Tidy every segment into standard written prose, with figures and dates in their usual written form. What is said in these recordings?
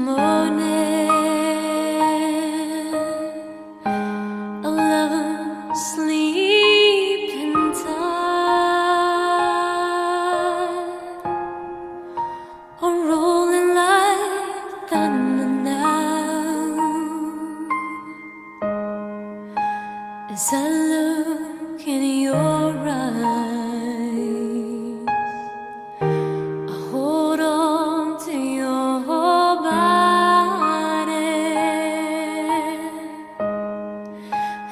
morning, a lover sleeping tight, or rolling like thunder now. As I look in your eyes, I hold on to your body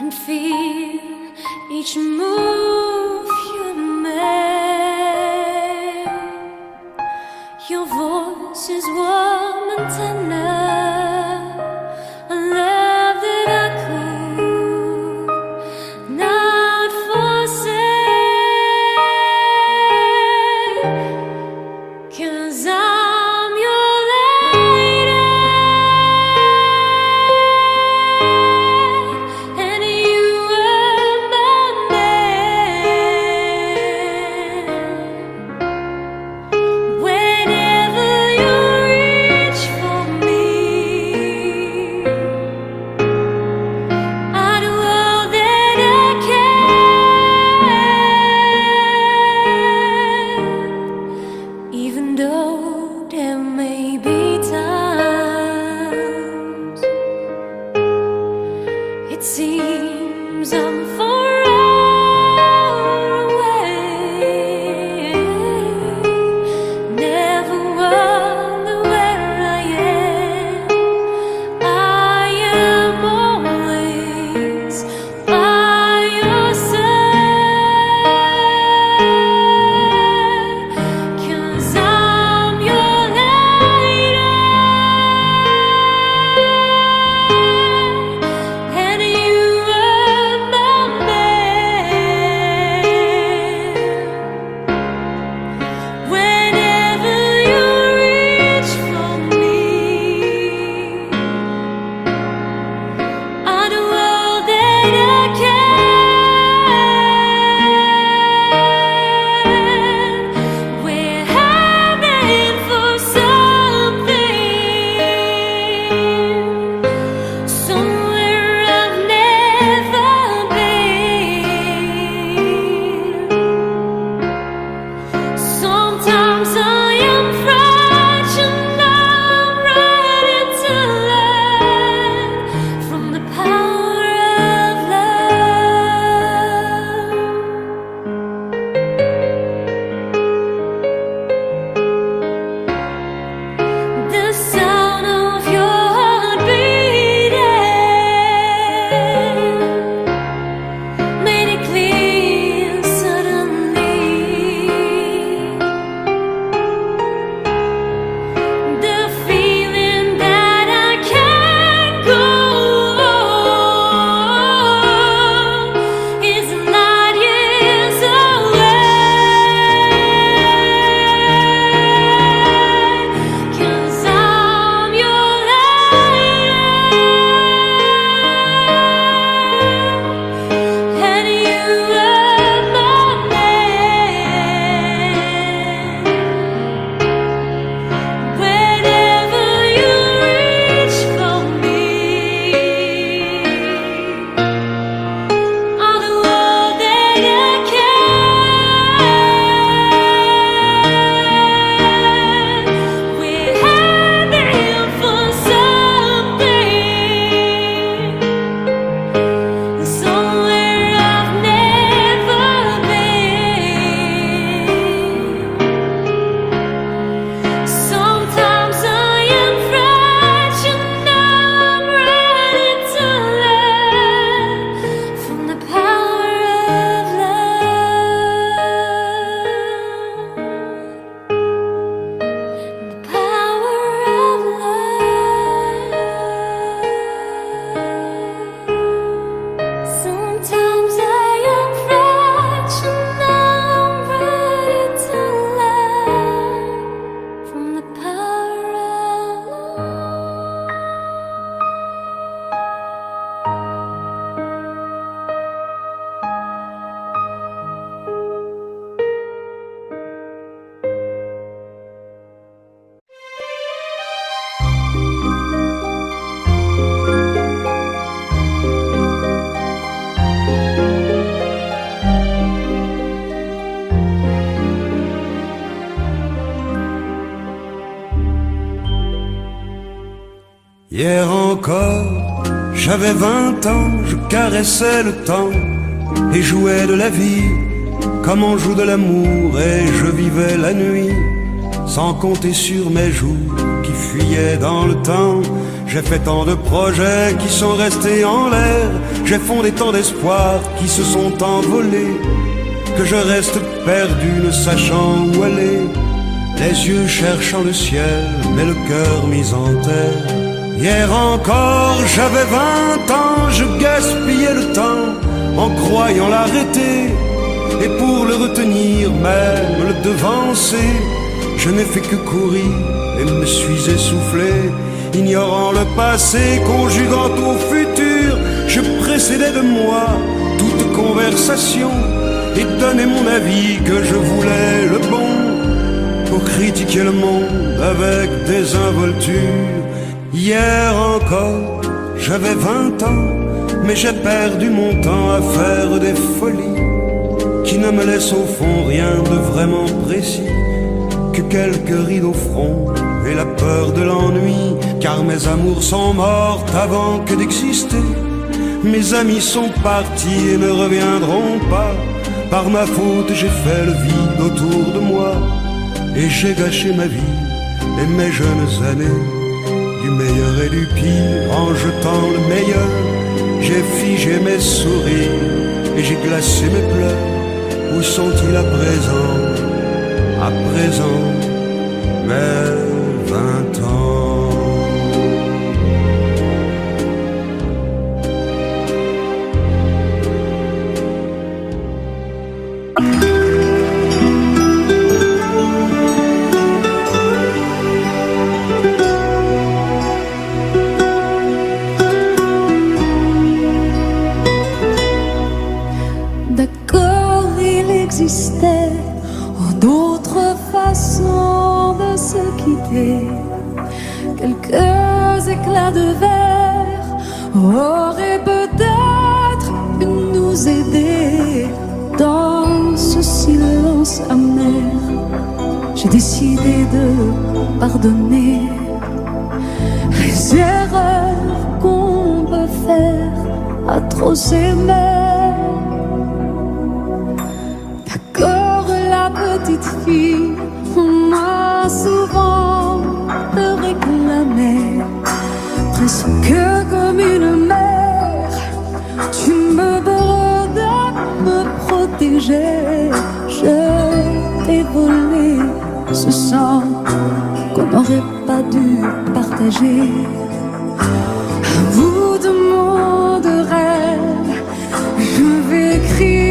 and feel each move you make. Your voice is warm and tender, a love that I could Hier encore, j'avais 20 ans, je caressais le temps et jouais de la vie comme on joue de l'amour, et je vivais la nuit sans compter sur mes jours qui fuyaient dans le temps. J'ai fait tant de projets qui sont restés en l'air, j'ai fondé tant d'espoirs qui se sont envolés, que je reste perdu ne sachant où aller, les yeux cherchant le ciel mais le cœur mis en terre. Hier encore j'avais 20 ans, je gaspillais le temps en croyant l'arrêter, et pour le retenir, même le devancer, je n'ai fait que courir et me suis essoufflé. Ignorant le passé, conjuguant au futur, je précédais de moi toute conversation et donnais mon avis que je voulais le bon, pour critiquer le monde avec désinvolture. Hier encore, j'avais 20 ans, mais j'ai perdu mon temps à faire des folies qui ne me laissent au fond rien de vraiment précis, que quelques rides au front et la peur de l'ennui, car mes amours sont mortes avant que d'exister. Mes amis sont partis et ne reviendront pas. Par ma faute j'ai fait le vide autour de moi, et j'ai gâché ma vie et mes jeunes années, du meilleur et du pire en jetant le meilleur. J'ai figé mes sourires et j'ai glacé mes pleurs. Où sont-ils à présent, mes 20 ans? D'autres façons de se quitter, quelques éclats de verre auraient peut-être pu nous aider. Dans ce silence amer, j'ai décidé de pardonner les erreurs qu'on peut faire à trop s'aimer. Petite fille, on m'a souvent réclamé, presque comme une mère. Tu me demandais de me protéger. Je t'ai volé ce sang qu'on n'aurait pas dû partager. À bout de mots de rêve, je vais crier.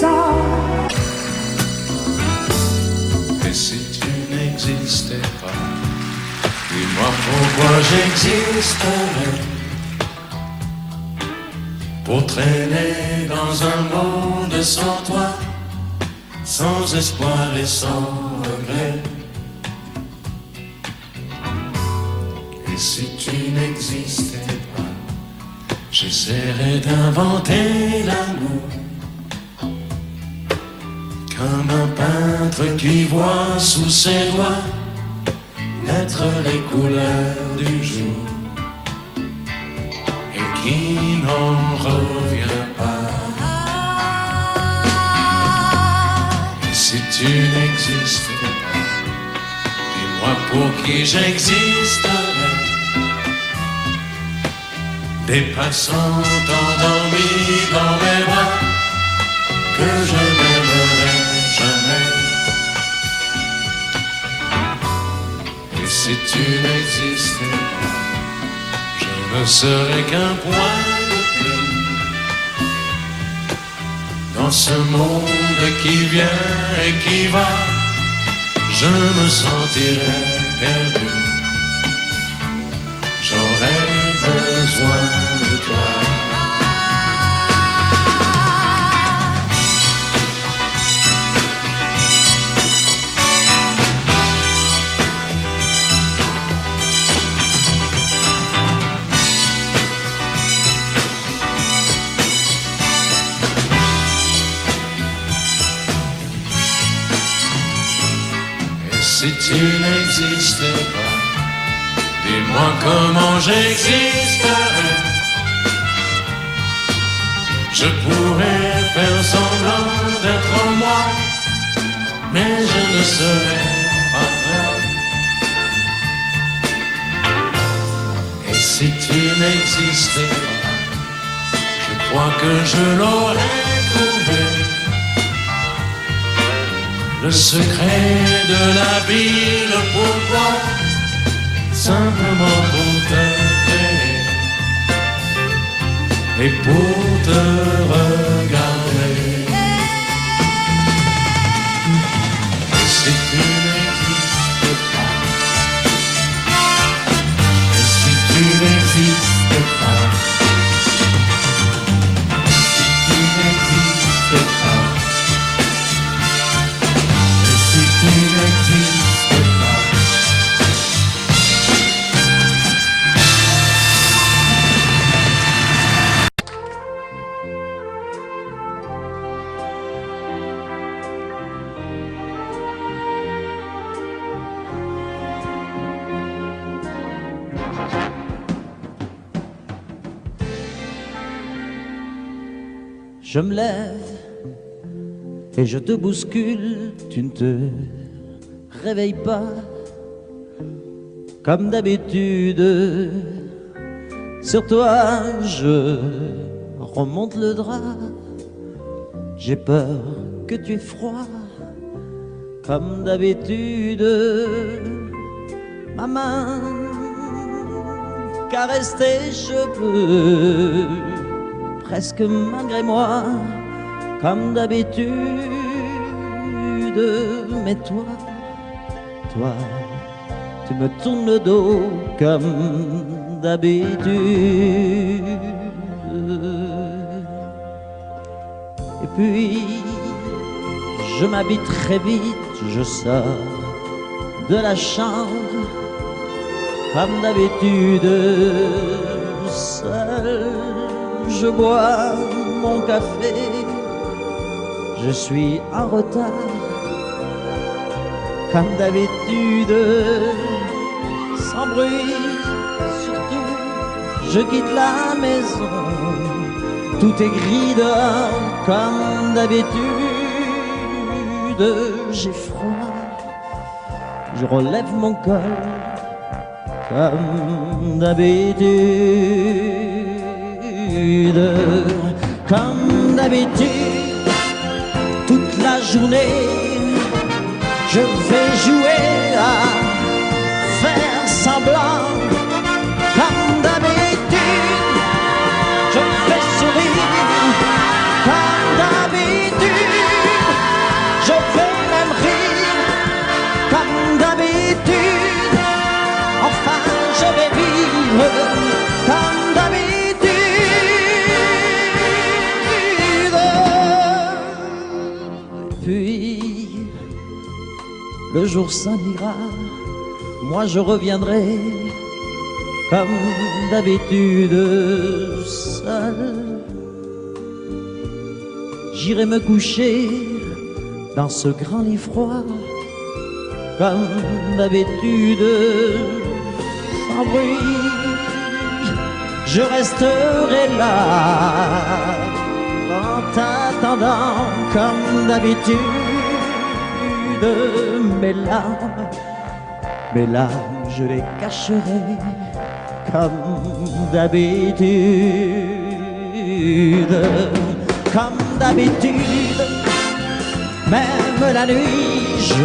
ça. Et si tu n'existais pas, dis-moi pourquoi j'existerais. Pour traîner dans un monde sans toi, sans espoir et sans regret. Et si tu n'existais pas, j'essaierais d'inventer l'amour. Comme un peintre qui voit sous ses doigts naître les couleurs du jour et qui n'en revient pas. Et si tu n'existais pas, dis-moi pour qui j'existerais. Des passants endormis dans mes bras que je n'aimerais jamais. Et si tu n'existais pas, je ne serais qu'un point de plus dans ce monde qui vient et qui va. Je me sentirais perdu. J'aurais besoin de toi. Si tu n'existais pas, dis-moi comment j'existerais. Je pourrais faire semblant d'être moi, mais je ne serais pas vrai. Et si tu n'existais pas, je crois que je l'aurais trouvé. Le secret de la vie, le pourquoi, simplement pour te créer et pour te regarder. Et si tu n'existais pas, et si tu n'existais pas, si tu n'existais pas, tu n'existes pas. Je me lève et je te bouscule, tu ne te réveille pas comme d'habitude. Sur toi je remonte le drap, j'ai peur que tu aies froid comme d'habitude. Ma main caresse tes cheveux presque malgré moi comme d'habitude. Mais toi, tu me tournes le dos comme d'habitude. Et puis, je m'habille très vite, je sors de la chambre comme d'habitude. Seul, je bois mon café, je suis en retard comme d'habitude. Sans bruit, surtout, je quitte la maison. Tout est gris dehors comme d'habitude. J'ai froid, je relève mon col comme d'habitude. Comme d'habitude, toute la journée je vais jouer à faire semblant. Comme d'habitude, je fais sourire. Comme d'habitude, comme d'habitude. Puis le jour s'en ira, moi je reviendrai comme d'habitude seul. J'irai me coucher dans ce grand lit froid comme d'habitude, sans bruit. Je resterai là en t'attendant comme d'habitude. Mes larmes, je les cacherai comme d'habitude. Comme d'habitude, même la nuit, je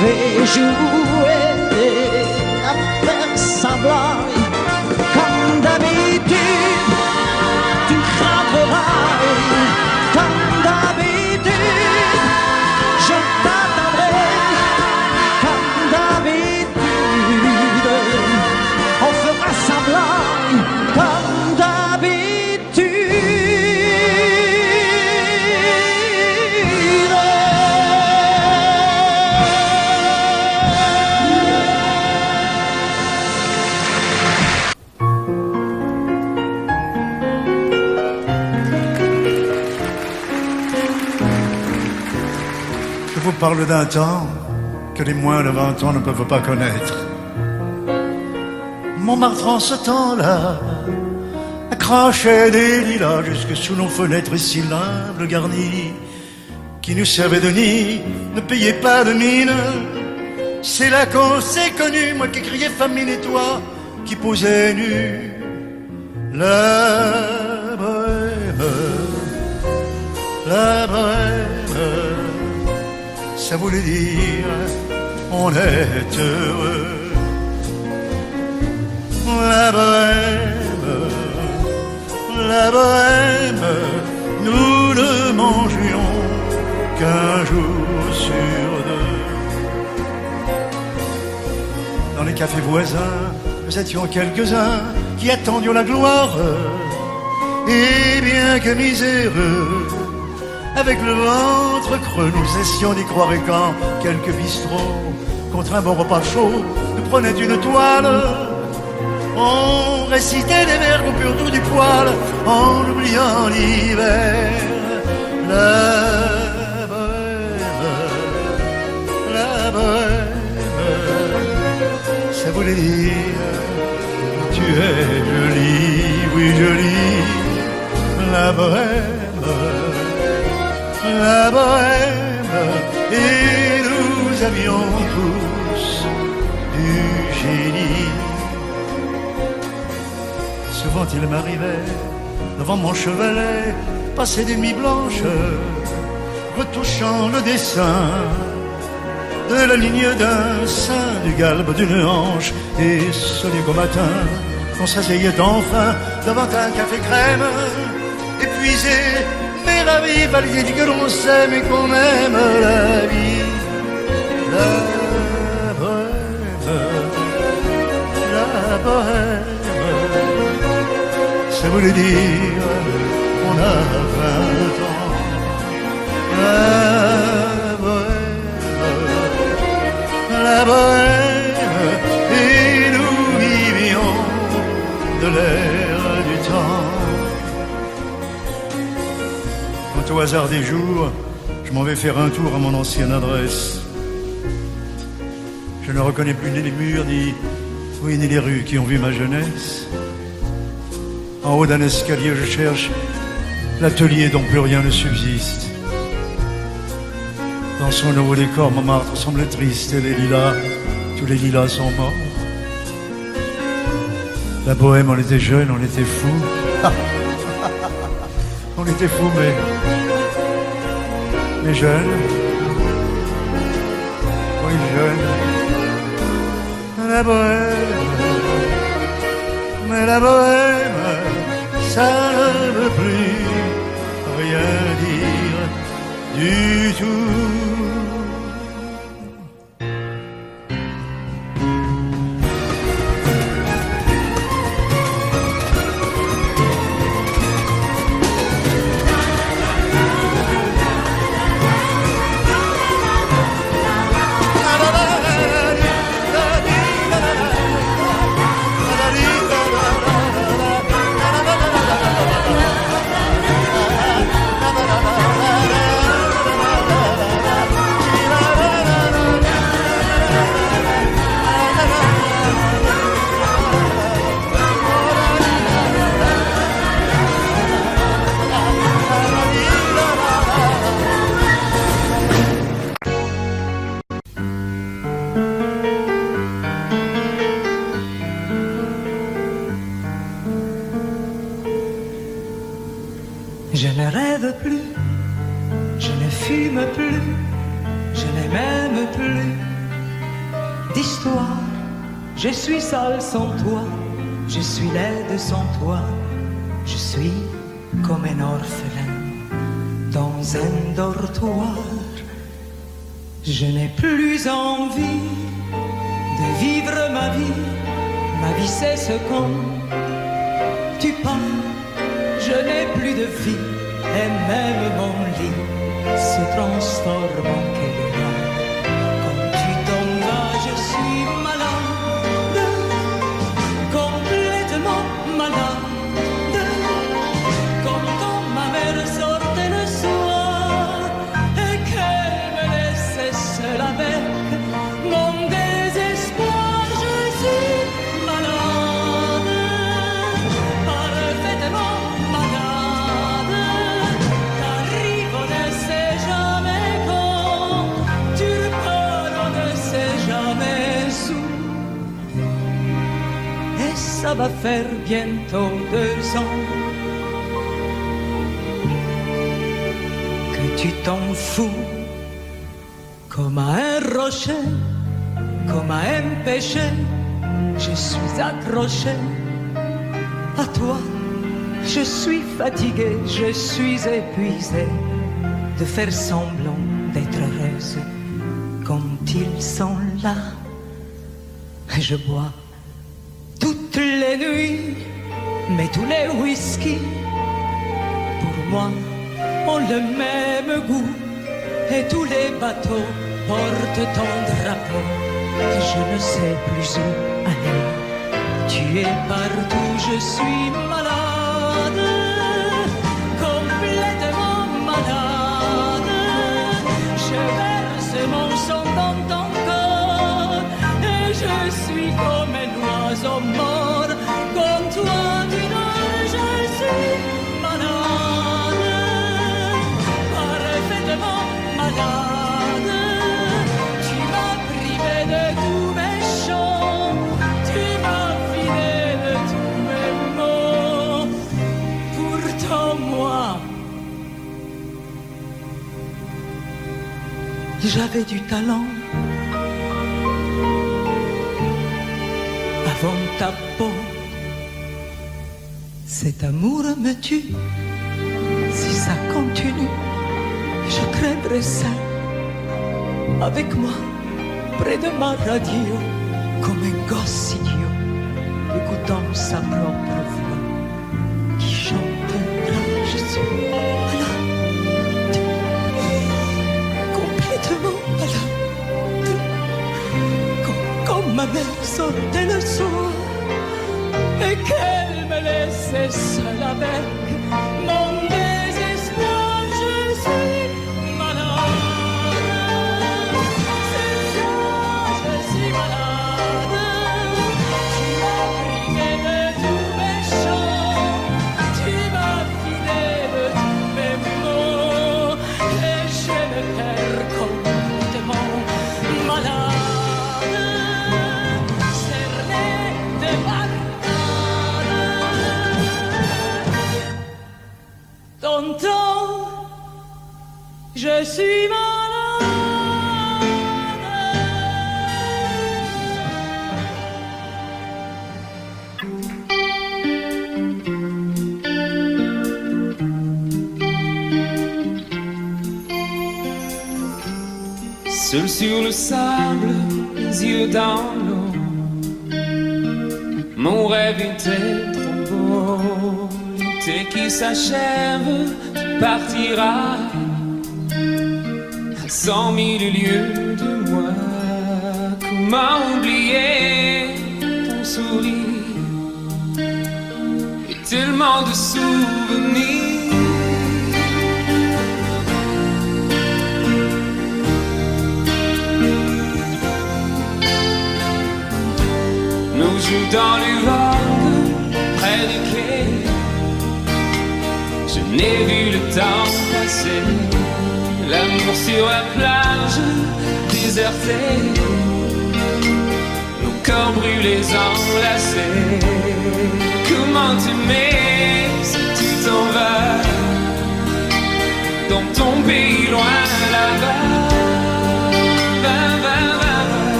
vais jouer à faire semblant. Comme d'habitude, tu frapperas. Comme d'habitude, je t'attendrai. Comme d'habitude, on fera semblant. Comme d'habitude. Je vous parle d'un temps que les moins de 20 ans ne peuvent pas connaître. Montmartre en ce temps-là accrochait des lilas jusque sous nos fenêtres si humbles garnies, qui nous servaient de nid, ne payaient pas de mine. C'est là qu'on s'est connus, moi qui criais famine et toi qui posais nu. La bohème, la bohème, ça voulait dire on est heureux. La bohème, la bohème, nous ne mangions qu'un jour sur deux. Dans les cafés voisins, nous étions quelques-uns qui attendions la gloire. Et bien que miséreux, avec le ventre creux, nous essayons d'y croire. Et quand quelques bistrots, contre un bon repas chaud, nous prenaient une toile, on récitait des vers coupés autour du poil, en oubliant l'hiver. La bohème, ça voulait dire tu es jolie, oui jolie. La bohème, la bohème, et nous avions tous du génie. Souvent il m'arrivait, devant mon chevalet, passer des nuits blanches, retouchant le dessin de la ligne d'un sein, du galbe d'une hanche, et sonner qu'au matin, on s'asseyait enfin devant un café crème, épuisé, mais ravi, par l'idée que l'on s'aime et qu'on aime la vie. La bohème, ça voulait dire on a 20 ans. La bohème, et nous vivions de l'air du temps. Quand au hasard des jours, je m'en vais faire un tour à mon ancienne adresse, je ne reconnais plus ni les murs, ni les rues qui ont vu ma jeunesse. En haut d'un escalier, je cherche l'atelier dont plus rien ne subsiste. Dans son nouveau décor, Montmartre semble triste et les lilas, tous les lilas sont morts. La bohème, on était jeunes, on était fous. On était fous, mais jeunes. Oui, jeunes. La bohème, mais la bohème, ça ne veut plus rien dire du tout. Je ne rêve plus, je ne fume plus, je n'ai même plus d'histoire. Je suis seule sans toi, je suis laide sans toi, je suis comme un orphelin dans un dortoir. Je n'ai plus envie de vivre ma vie cesse quand tu pars. Je n'ai plus de vie et même mon lit se transforme en quédra. Quand tu t'en vas, je suis malade, complètement malade, comme quand ma mère sortait le soir et qu'elle me laissait seule avec mon désespoir. Je suis malade, parfaitement malade, t'arrives, on ne sait jamais quand, tu repars, on ne sait jamais où. Et ça va faire bientôt 2 ans que tu t'en fous, comme à un rocher, comme à un péché. Je suis accroché à toi, je suis fatigué, je suis épuisé de faire semblant d'être heureuse quand ils sont là. Et je bois toutes les nuits, mais tous les whisky, pour moi, ont le même goût. Et tous les bateaux portent ton drapeau. Et je ne sais plus où aller. Tu es partout, je suis malade, complètement malade. Je verse mon sang dans ton corps et je suis comme un oiseau mort. Comme toi, tu nages, je suis malade, parfaitement malade. Tu m'as privé de tous mes chants, tu m'as vidé de tous mes mots. Pourtant moi, j'avais du talent avant ta peau. Cet amour me tue. Si ça continue, je craindrais ça. Avec moi, près de ma radio, comme un gosse idiot, écoutant sa propre voix, qui chantera, je suis malade, complètement malade. Comme ma mère sortait le soir et qu'elle me laissait seule avec mon désespoir. Je suis malade, c'est ça, je suis malade. Tu m'as privé de tous mes chants, tu m'as vidé de tous mes mots, et je me perds complètement malade, cerné de malade. Tonton, je suis malade. Seul sur le sable, les yeux dans l'eau, mon rêve était trop beau. L'été qui s'achève, tu partiras à 100 000 lieues de moi. Comment oublier ton sourire et tellement de souvenirs. Nous jouons dans les vagues près du quai. Je n'ai vu le temps passer. L'amour sur la plage désertée, nos corps brûlés enlacés. Comment t'aimer si tu t'en vas?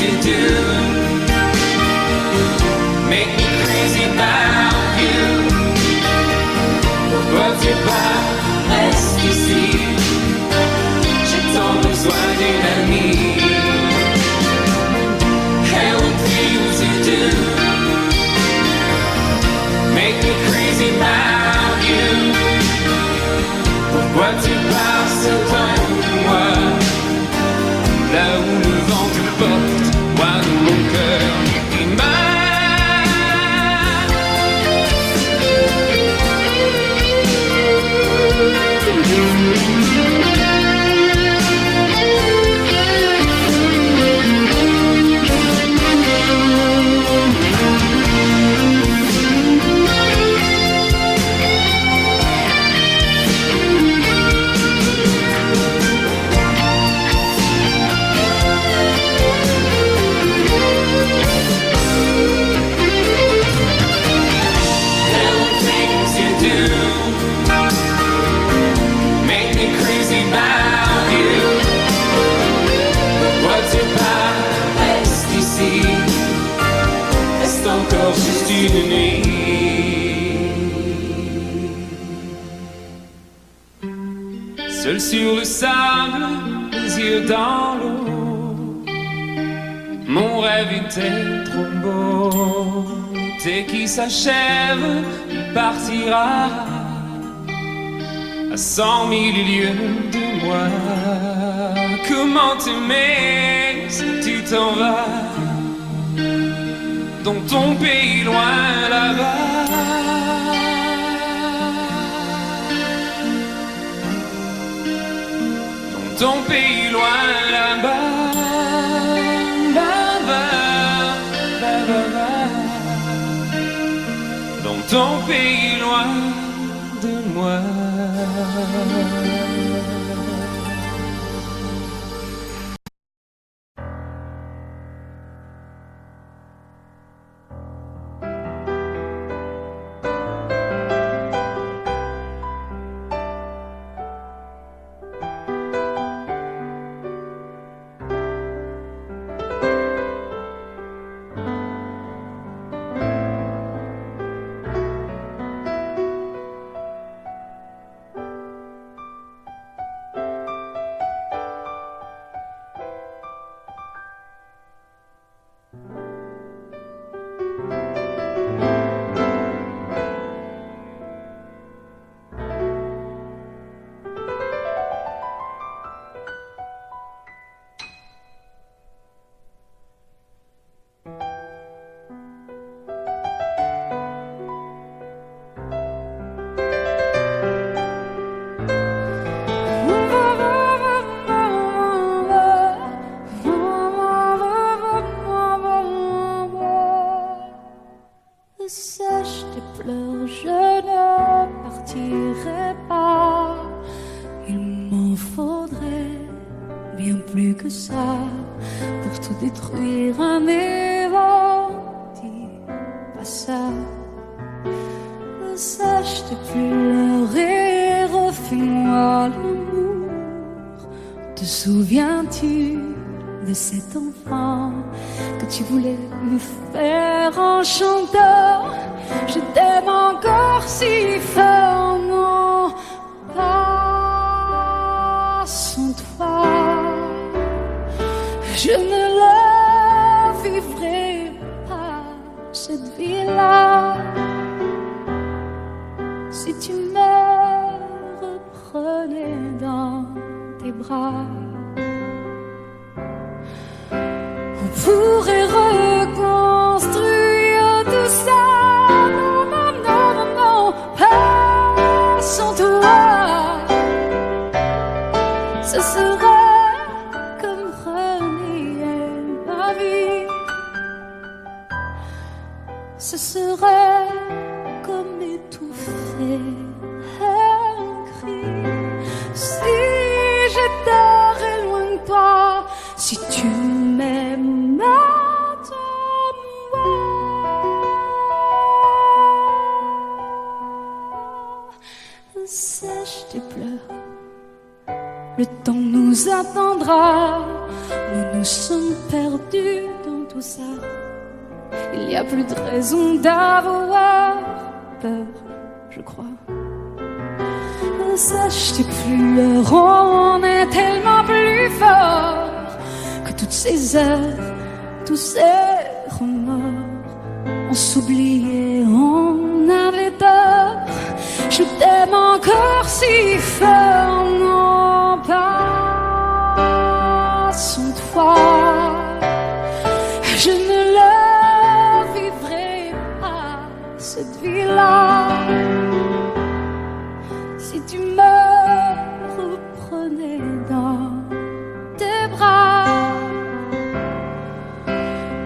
you do make me crazy about you. Pourquoi tu pars, reste ici, j'ai tant besoin d'une amie. And what things you do make me crazy about you. Pourquoi tu pars si loin de moi, là où le vent te porte, loin de mon cœur et juste une nuit. Seul sur le sable, les yeux dans l'eau, mon rêve était trop beau. L'été qui s'achève, il partira à 100 000 lieues de moi. Comment t'aimer si tu t'en vas dans ton pays loin là-bas? Dans ton pays loin là-bas, dans ton pays loin de moi. Sèche tes pleurs, je ne partirai pas. Il m'en faudrait bien plus que ça pour tout détruire un évent. Dis pas ça. Sèche tes pleurs et refais-moi l'amour. Te souviens-tu de cet enfant que tu voulais me faire en chantant? Je t'aime encore si fort, non, pas sans toi. Je ne la vivrai pas, cette vie-là, si tu me reprenais dans tes bras. On pourrait reconstruire tout ça. Non, non, non, non, non, pas sans toi. Ce serait comme renier ma vie. Ce serait comme étouffer un cri. Si j'étais loin de toi, si tu m'aimes maintenant, sèche tes pleurs, le temps nous attendra, nous nous sommes perdus dans tout ça. Il n'y a plus de raison d'avoir peur, je crois. Sache tes pleurs, on est tellement plus fort que toutes ces heures, tous ces remords. On s'oubliait, on avait tort. Je t'aime encore si fort, non pas sans toi. Je ne la vivrai pas, cette vie-là. Si tu me reprenais dans tes bras,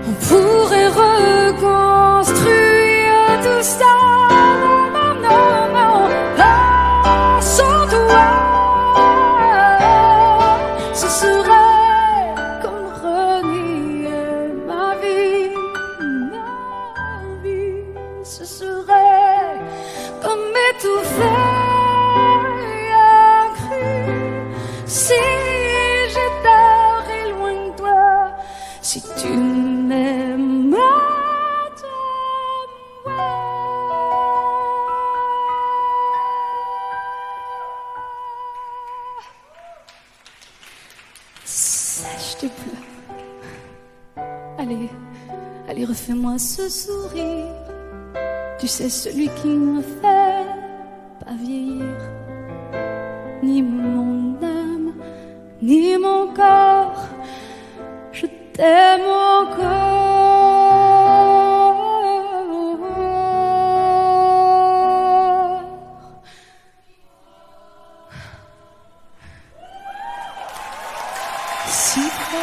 on pourrait reconstruire tout ça. Non, non, non, pas sans toi. Ce serait comme renier ma vie, ma vie. Ce serait comme étouffer. Si j'étais loin de toi, si tu m'aimes de moi. Sèche tes pleurs. Allez, allez, refais-moi ce sourire. Tu sais, celui qui me fait pas vieillir. Ni mon âme, ni mon corps, je t'aime encore. Si fort.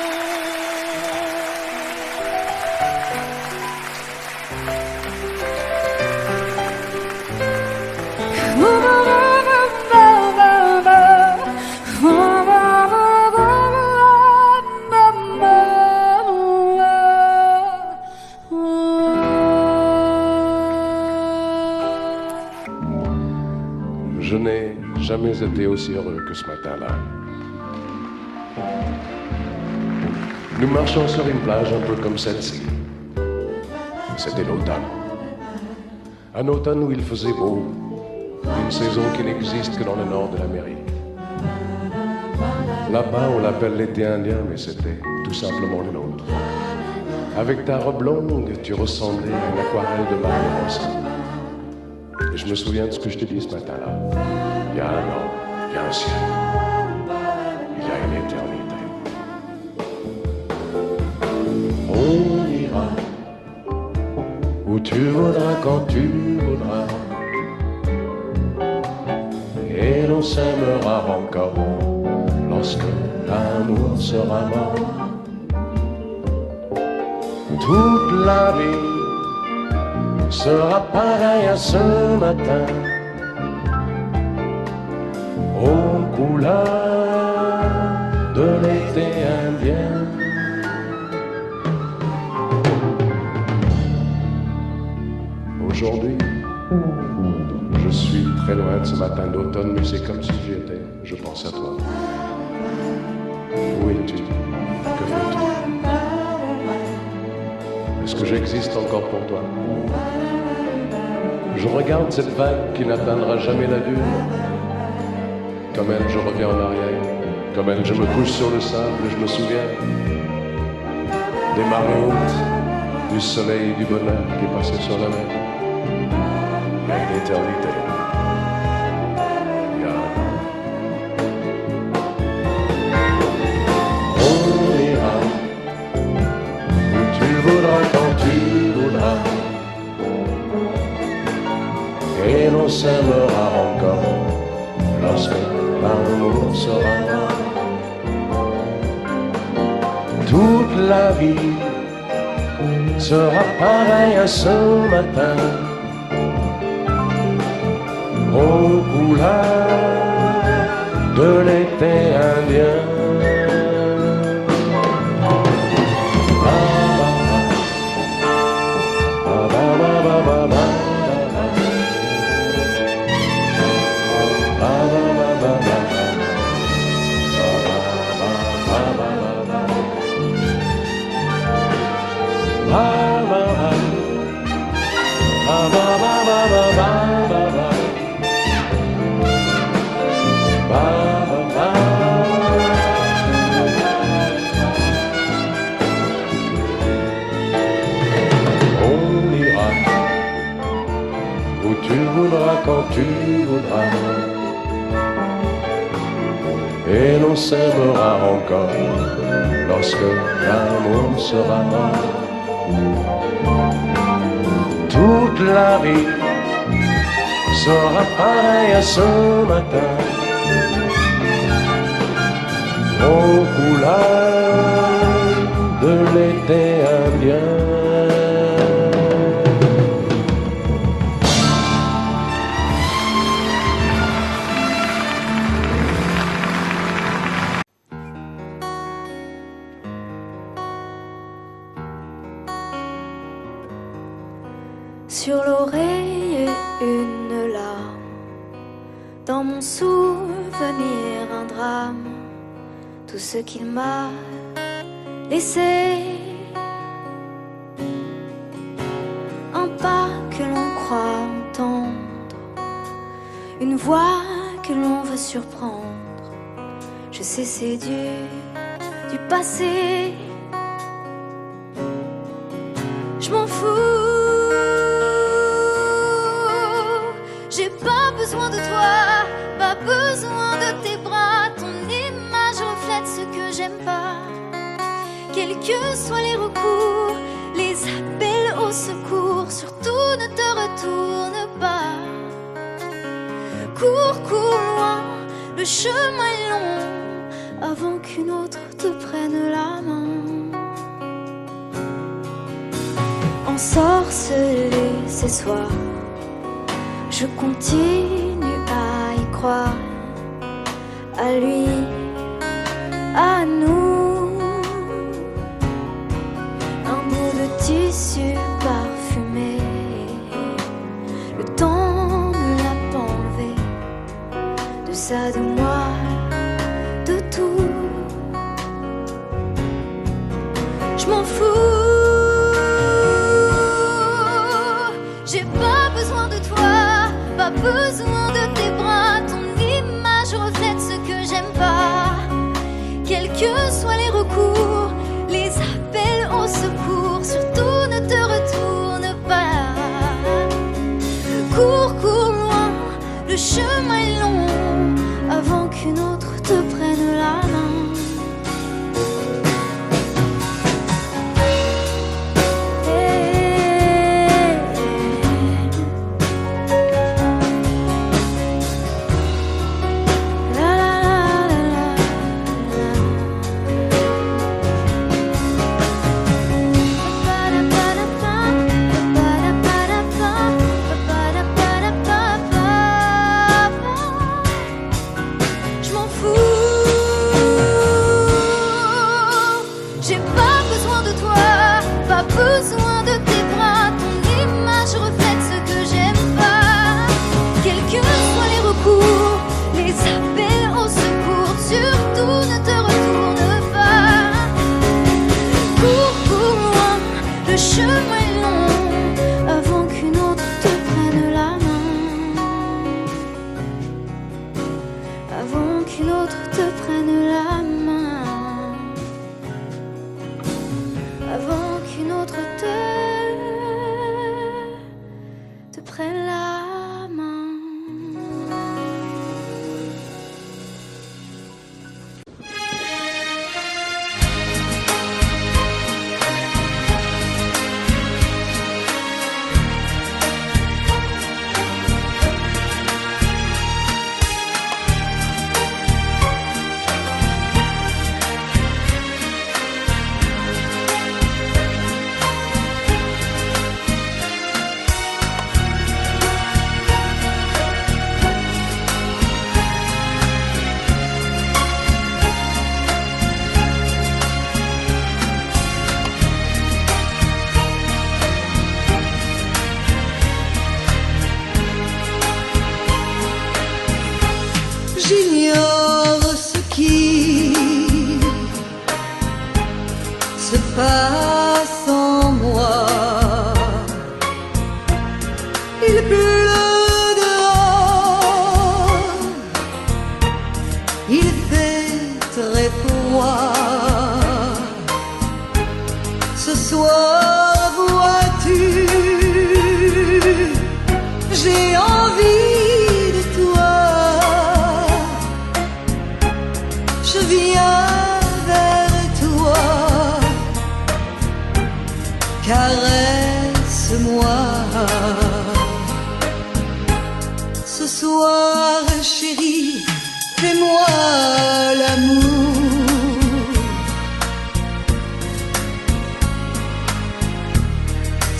Je n'ai jamais été aussi heureux que ce matin-là. Nous marchions sur une plage un peu comme celle-ci. C'était l'automne. Un automne où il faisait beau, une saison qui n'existe que dans le nord de l'Amérique. Là-bas, on l'appelle l'été indien, mais c'était tout simplement le nôtre. Avec ta robe longue, tu ressemblais à une aquarelle de Mario Rossi. Et je me souviens de ce que je t'ai dit ce matin-là. Il y a un an, il y a un ciel, il y a une éternité. On ira où tu voudras, quand tu voudras. Et l'on s'aimera encore lorsque l'amour sera mort. Toute la vie sera pareil à ce matin, aux couleurs de l'été indien. Aujourd'hui, je suis très loin de ce matin d'automne, mais c'est comme si j'y étais. Je pense à toi. Où es-tu? Que fais-tu? Est-ce que j'existe encore pour toi? Je regarde cette vague qui n'atteindra jamais la dune. Comme elle, je reviens en arrière. Comme elle, je me couche sur le sable et je me souviens des marées hautes, du soleil et du bonheur qui est passé sur la mer. Il y a une éternité. Il y a un an. On ira où tu voudras, quand tu voudras. Et l'on s'aimera encore lorsque l'amour sera là. Toute la vie sera pareille à ce matin, aux couleurs de l'été indien. tu voudras quand tu voudras. Et l'on s'aimera encore lorsque l'amour sera mort. Toute la vie sera pareille à ce matin, aux couleurs de l'été indien. Sur l'oreille une larme, dans mon souvenir un drame, tout ce qu'il m'a laissé, un pas que l'on croit entendre, une voix que l'on veut surprendre. Je sais c'est du passé, je m'en fous. J'ai pas besoin de toi, pas besoin de tes bras. Ton image reflète ce que j'aime pas. Quels que soient les recours, les appels au secours, surtout ne te retourne pas. Cours, cours loin, le chemin est long, avant qu'une autre te prenne la main. Ensorcelé ces soirs, je continue à y croire, à lui, à nous. Un bout de tissu parfumé, le temps ne l'a pas enlevé, de ça, de moi, de tout. Je m'en fous. J'ai pas besoin de toi, pas besoin de tes bras. Ton image reflète ce que j'aime pas. Quels que soient les recours, les appels au secours, surtout ne te retourne pas. Cours, cours loin, le chemin est long, avant qu'une autre te prenne la main. Besoin de tes bras, ton image reflète ce que j'aime pas. Quels que soient les recours, les appels au secours, surtout ne te retourne pas. Cours, cours loin, le chemin est long, avant qu'une autre te prenne la main. Avant qu'une autre te prenne la main. Avant qu'une autre te prenne la main.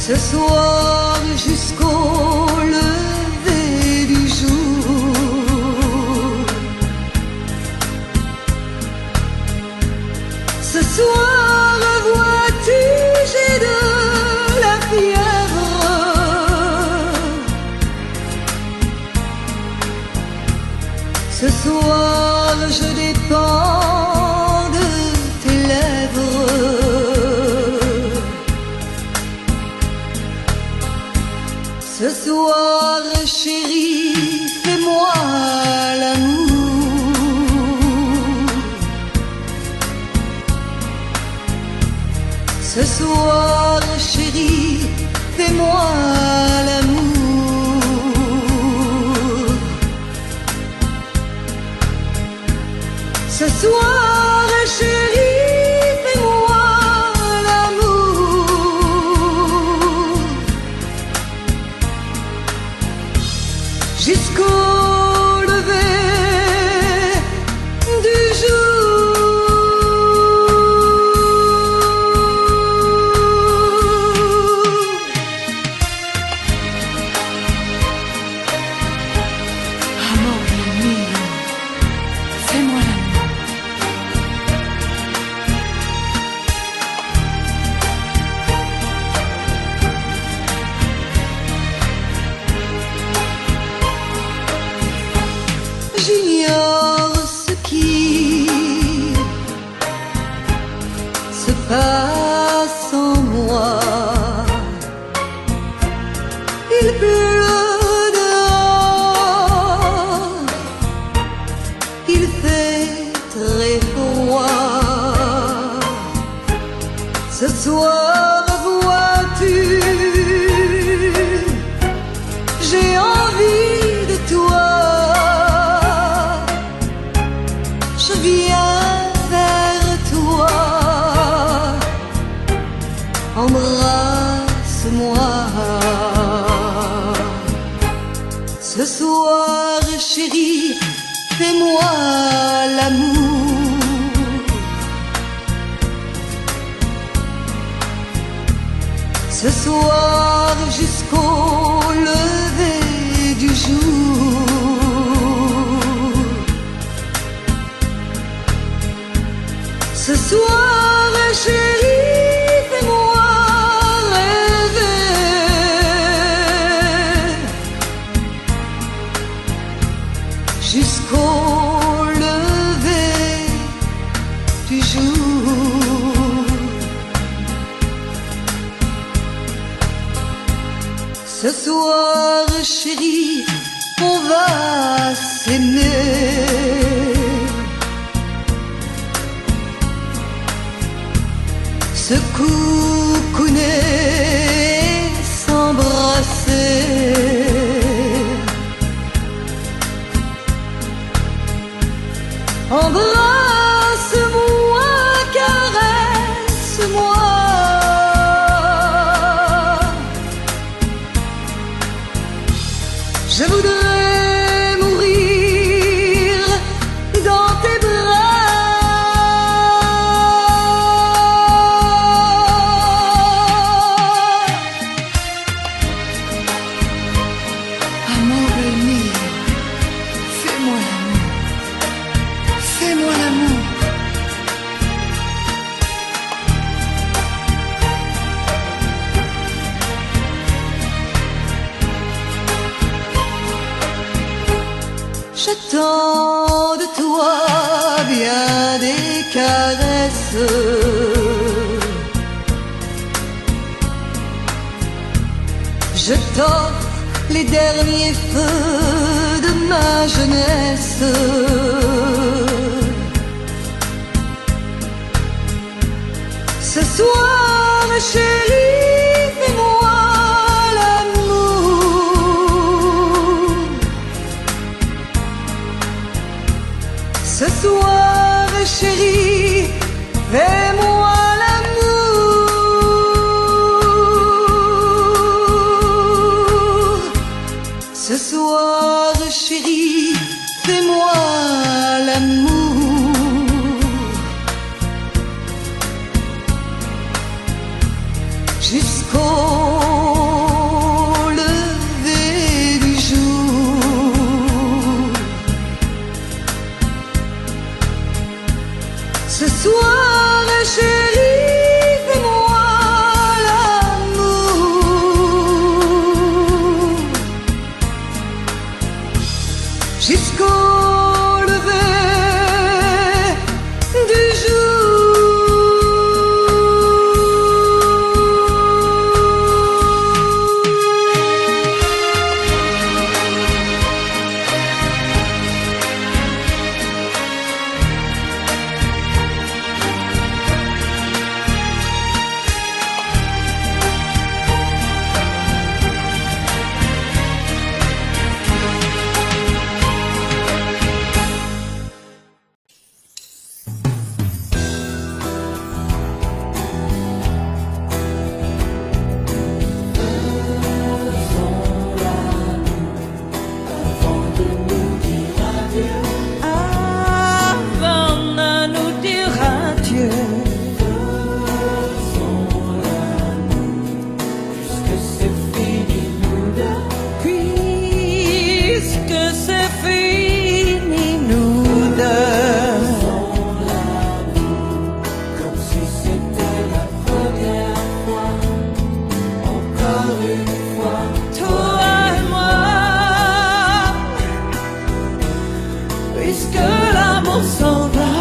ce soir jusqu'au lever du jour. Ce soir, vois-tu, j'ai de la fièvre. Ce soir, je dépends de tes lèvres. Ce soir, chérie, fais-moi l'amour. Ce soir, chérie, fais-moi l'amour. Ce soir, chérie, fais-moi l'amour. Jusqu'au lever du jour. Amore mio, fais-moi l'amour. J'ignore ce qui se passe en moi. Il pleut dehors, il fait très froid. Ce soir, vois-tu, j'ai envie de toi. Je viens vers toi, embrasse-moi. Ce soir, chérie, fais-moi l'amour. Ce soir, jusqu'au lever du jour. Ce soir, chérie, fais-moi rêver. Jusqu'au lever du jour. Ce soir, chérie, on va s'aimer. Se coucouner, s'embrasser. Embrasse-moi, caresse-moi. Je voudrais mourir dans tes Amore mio, fais-moi l'amour. Fais-moi l'amour. J'attends de toi bien des caresses. Je t'offre les derniers feux de ma jeunesse. Ce soir, chérie, fais-moi l'amour. Ce soir, chérie, fais-moi l'amour. Ce soir, chérie, fais-moi l'amour. une fois, toi et moi. Puisque l'amour s'en va.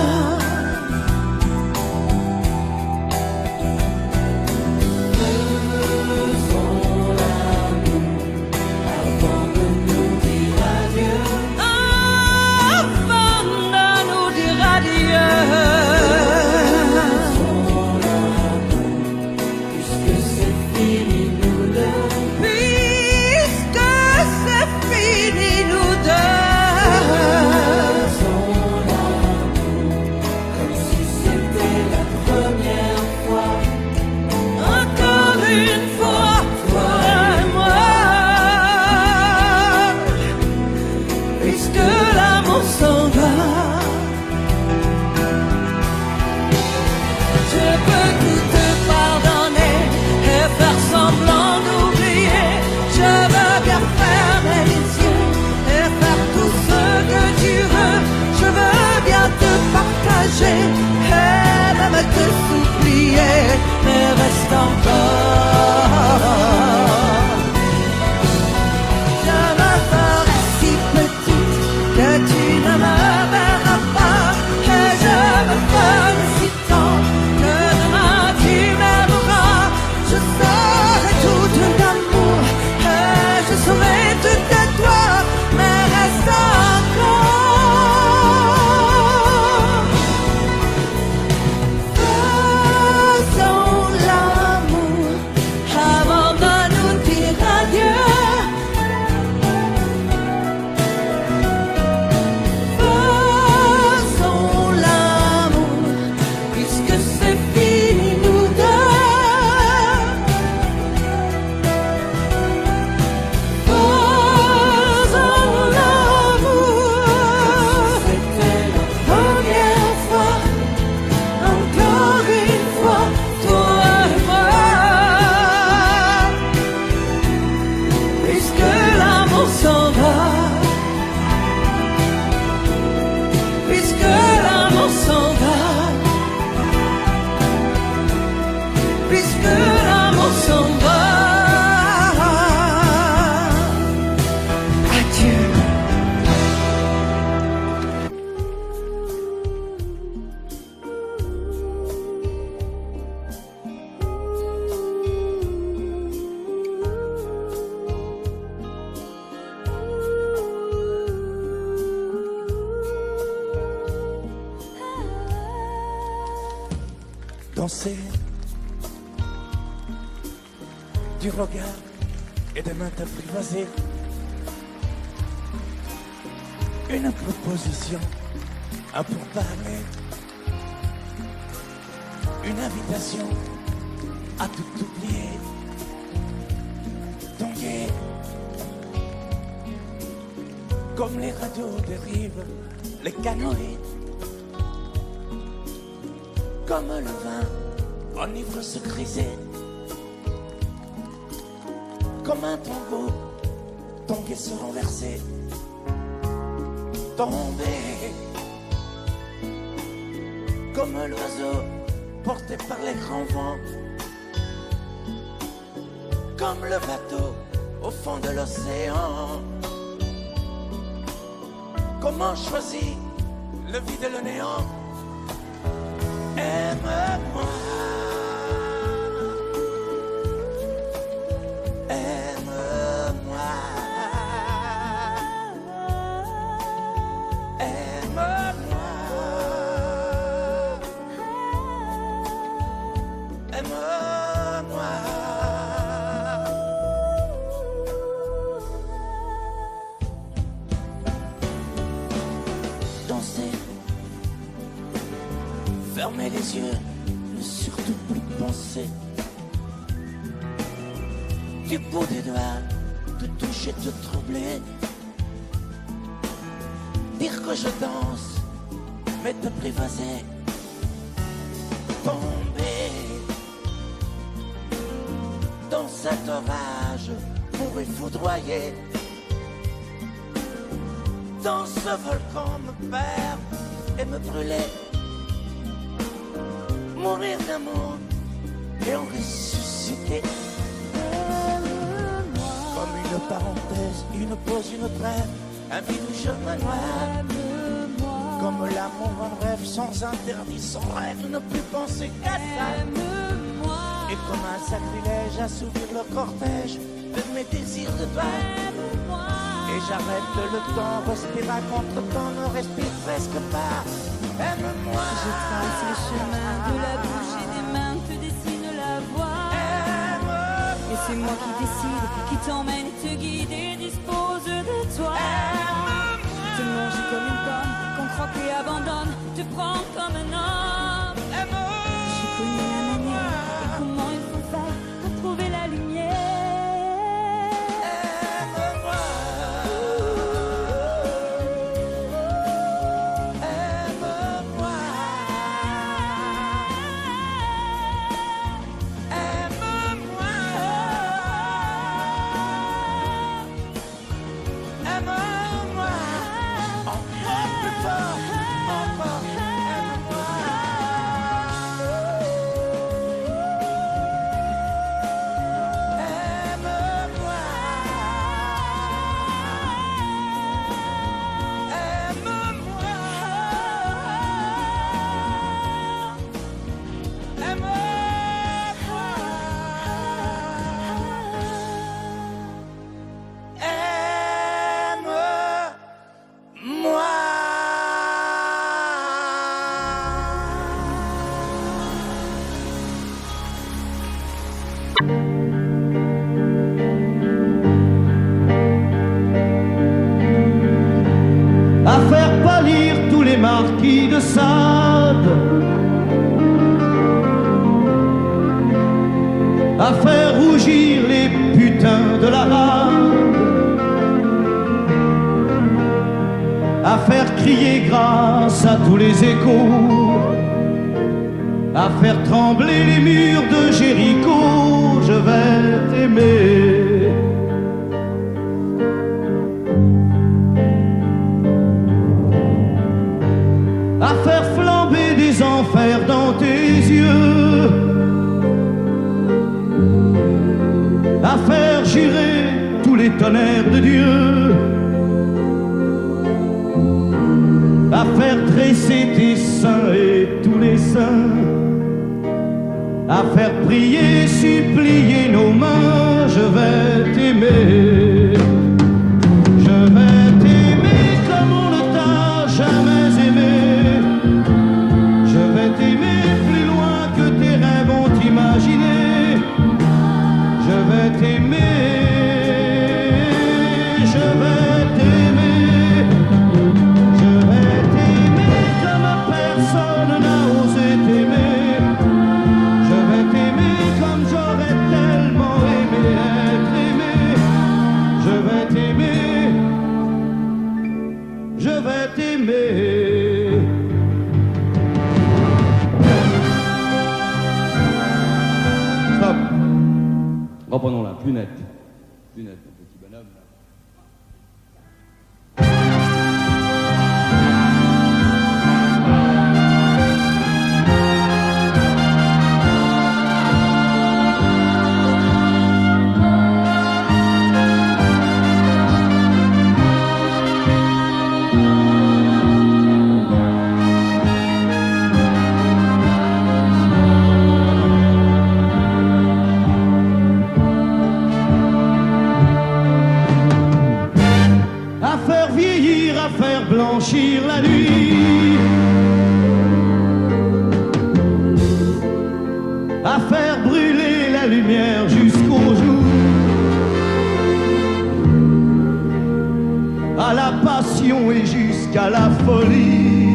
Même te supplier, mais reste encore. Je me ferai si petite que tu ne me verras pas, et je me ferai si tendre que demain tu m'aimeras. Je serai toute d'amour, et je serai toute de toi, mais reste encore. Danser du regard et des mains t'apprivoiser. Une proposition, un pourparler, une invitation à tout oublier. Tanguer comme les radeaux dérivent, les canoës. Comme le vin enivre se griser, comme un tango, tanguer se renverser, tomber, comme l'oiseau porté par les grands vents, comme le bateau au fond de l'océan. Comment choisir le vide et le néant? Aime-moi, aime-moi, aime-moi, aime-moi. Danser, fermer les yeux, ne surtout plus penser. Du bout des doigts, te toucher, te troubler. Dire que je danse, mais t'apprivoiser. Tomber dans cet orage pour y foudroyer. Dans ce volcan me perdre et me brûler. Mourir d'amour et en ressusciter. parenthèse, une pause, une trêve, un vide où je me noie. Comme l'amour en rêve, sans interdit, sans rêve, ne plus penser qu'à ça. Et comme un sacrilège, assouvir le cortège de mes désirs de toi. Et j'arrête le temps, respire à contre-temps, ne respire presque pas. Aime-moi. Je trace le chemin de la bouche et des mains te dessine la voie. Et c'est moi qui décide, qui t'emmène, te guide et dispose de toi. Te manger comme une pomme, qu'on croque et abandonne, te prendre comme un homme. Je connais la manière et comment il faut faire pour trouver la lumière. À faire pâlir tous les marquis de Sade, à faire rougir les putains de la rade, à faire crier grâce à tous les échos, à faire trembler les murs de Jéricho. Je vais t'aimer. À faire flamber des enfers dans tes yeux, à faire jurer tous les tonnerres de Dieu, à faire dresser tes seins et tous les saints, à faire prier, supplier nos mains. Je vais t'aimer. Je vais t'aimer comme on ne t'a jamais aimé. Je vais t'aimer plus loin que tes rêves ont imaginé. Je vais t'aimer. Je vais t'aimer. Je vais t'aimer comme personne n'a osé t'aimer. Je vais t'aimer comme j'aurais tellement aimé être aimé. Je vais t'aimer. Je vais t'aimer. Stop. Reprenons la plus nette. Plus nette, mon petit bonhomme. À faire vieillir, à faire blanchir la nuit, à faire brûler la lumière jusqu'au jour, à la passion et jusqu'à la folie.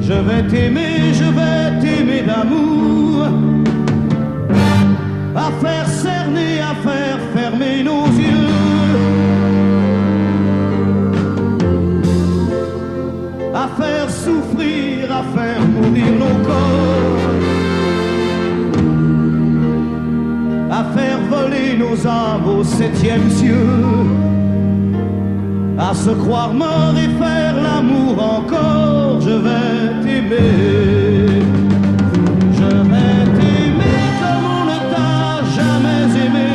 Je vais t'aimer d'amour, à faire cerner, à faire fermer nos yeux, à faire souffrir, à faire mourir nos corps, à faire voler nos âmes au 7e cieux, à se croire mort et faire l'amour encore. Je vais t'aimer. Je vais t'aimer comme on ne t'a jamais aimé.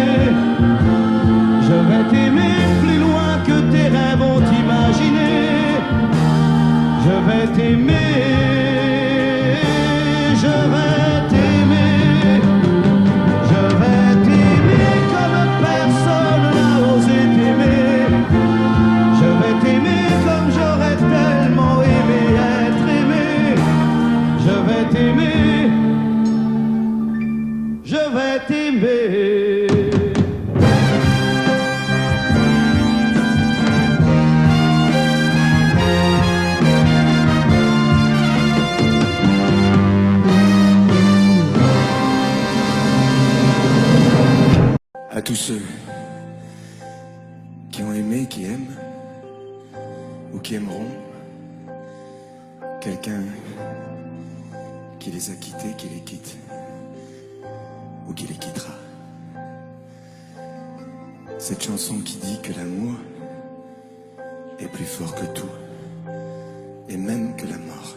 À tous ceux qui ont aimé, qui aiment, ou qui aimeront, quelqu'un qui les a quittés, qui les quitte, ou qui les quittera. Cette chanson qui dit que l'amour est plus fort que tout, et même que la mort.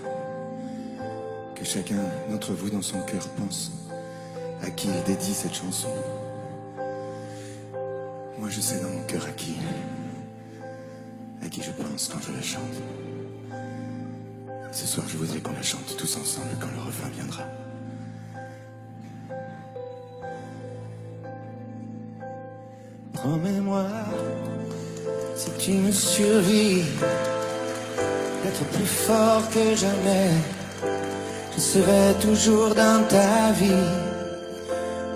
Que chacun d'entre vous dans son cœur pense à qui il dédie cette chanson. Moi je sais dans mon cœur à qui je pense quand je la chante. Ce soir je voudrais qu'on la chante tous ensemble quand le refrain viendra. Promets-moi, si tu me survis, d'être plus fort que jamais. Je serai toujours dans ta vie,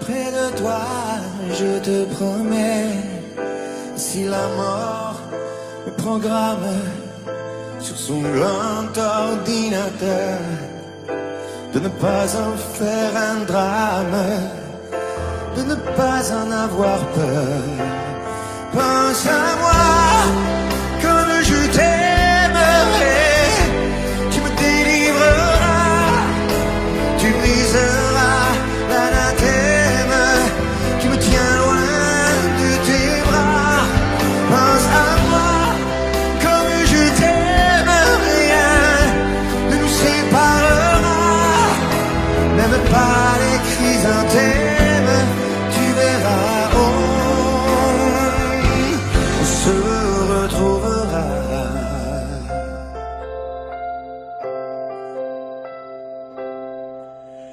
près de toi, je te promets. Si la mort me programme sur son grand ordinateur, de ne pas en faire un drame, de ne pas en avoir peur. Pense à moi comme je t'aimerai, tu me délivreras, tu briseras l'anathème qui me tient loin de tes bras. Pense à moi comme je t'aime, rien ne nous séparera, même pas les chrysanthèmes, tu verras, on se retrouvera.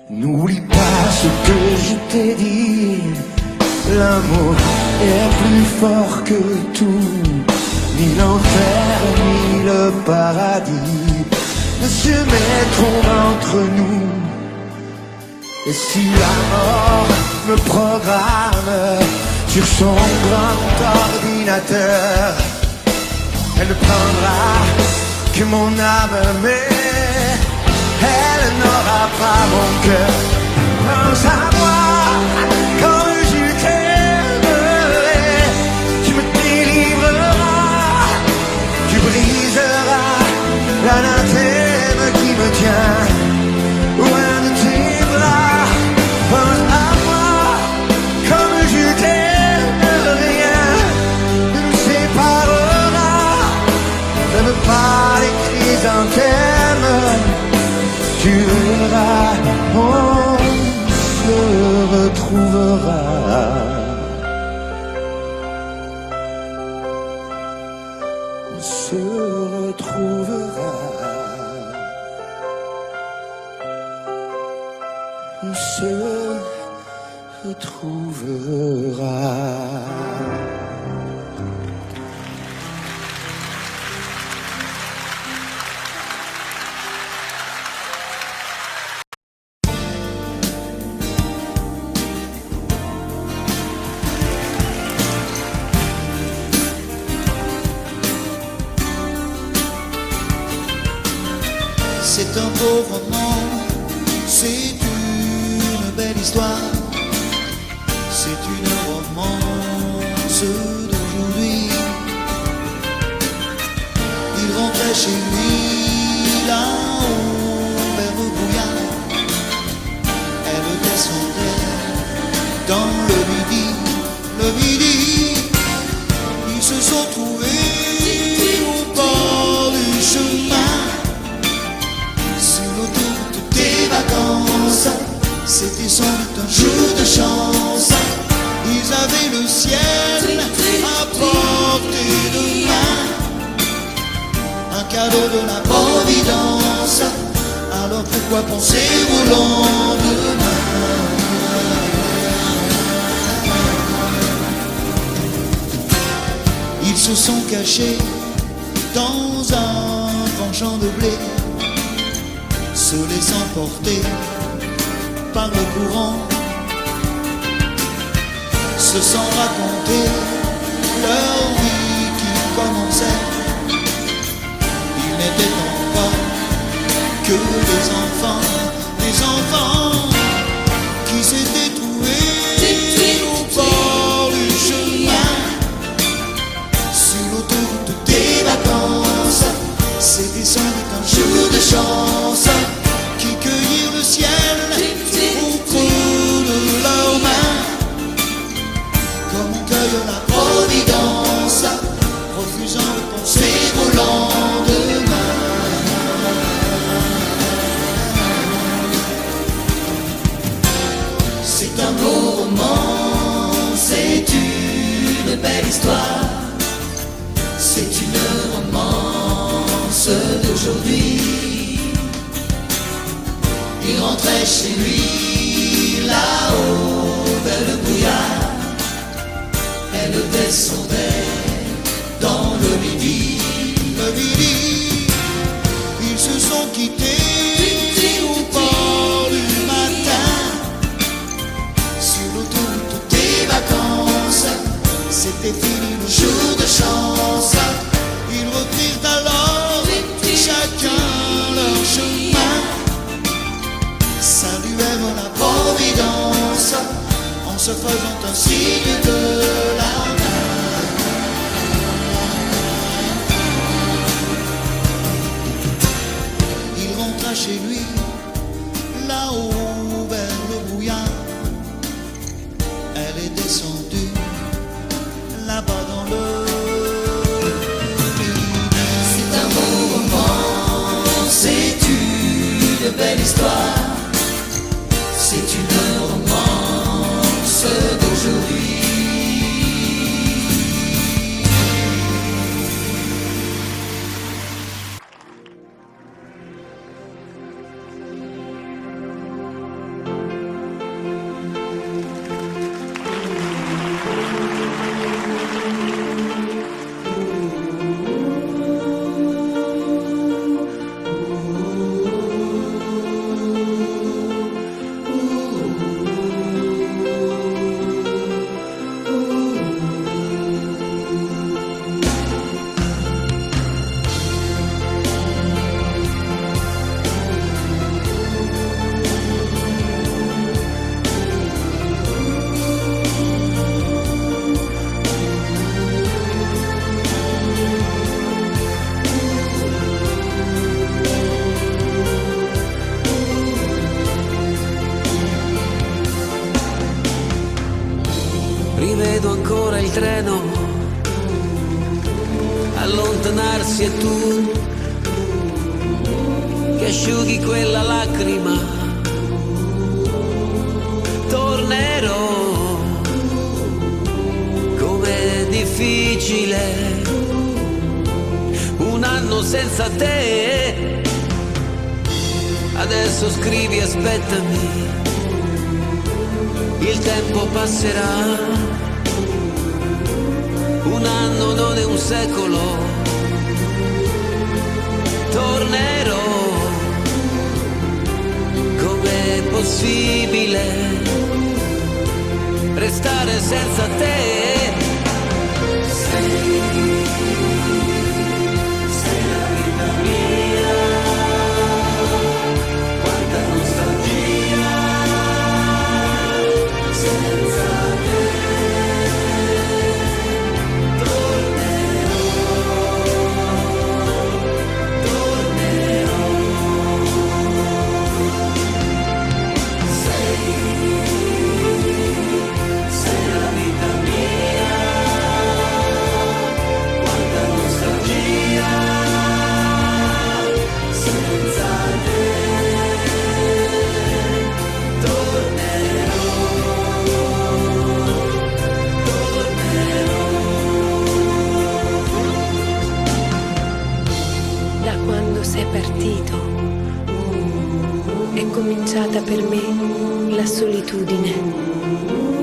N'oublie pas ce que je t'ai dit, l'amour est plus fort que tout, ni l'enfer ni le paradis ne se mettront entre nous. Et si la mort me programme sur son grand ordinateur, elle ne prendra que mon âme, mais elle n'aura pas mon cœur. Pense à moi quand je t'aimerai, tu me délivreras, tu briseras l'anathème qui me tient loin de tes bras. Pense à moi comme je t'aime, rien ne nous séparera, même pas les chrysanthèmes, tu verras, on se retrouvera. On se retrouvera. On se retrouvera. C'est un beau roman, c'est une belle histoire, c'est une romance d'aujourd'hui. Il rentrait chez lui là-haut vers le brouillard, elle descendait dans le midi, ils se sont trouvés au bord du chemin. C'était sans doute un jour de chance, ils avaient le ciel à portée de main, un cadeau de la providence, alors pourquoi penser au lendemain? Ils se sont cachés dans un grand champ de blé, se laissant porter par le courant, se sont raconté leur vie qui commençait. Ils n'étaient encore que des enfants qui s'étaient trouvés au bord du comme on cueille la providence, refusant de penser au lendemain. C'est un beau roman, c'est une belle histoire, c'est une romance d'aujourd'hui. Il rentrait chez lui là-haut vers le brouillard, elle descendait dans le midi. Le midi, ils se sont quittés au port du matin. Sur l'autoroute des vacances, c'était fini le jour de chance. Ils reprirent alors chacun leur chemin, saluèrent la providence en se faisant un signe de la main. Il rentra chez lui là-haut vers le brouillard, elle est descendue là-bas dans le midi. C'est un beau roman, c'est une belle histoire, c'est une romance d'aujourd'hui. Rivedo ancora il treno allontanarsi e tu che asciughi quella lacrima. Tornerò, com'è difficile un anno senza te. Adesso scrivi, aspettami, il tempo passerà. Un anno non è un secolo. Tornerò, com'è possibile restare senza te? Sei la vita mia, quanta nostalgia senza te. Sei partito, è cominciata per me la solitudine.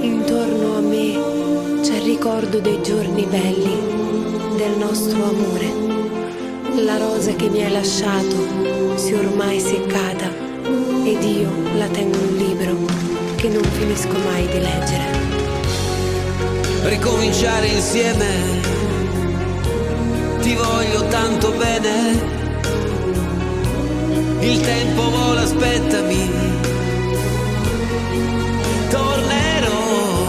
Intorno a me c'è il ricordo dei giorni belli, del nostro amore. La rosa che mi hai lasciato si è ormai seccata ed io la tengo in un libro che non finisco mai di leggere. Ricominciare insieme, ti voglio tanto bene. Il tempo vola, aspettami, tornerò,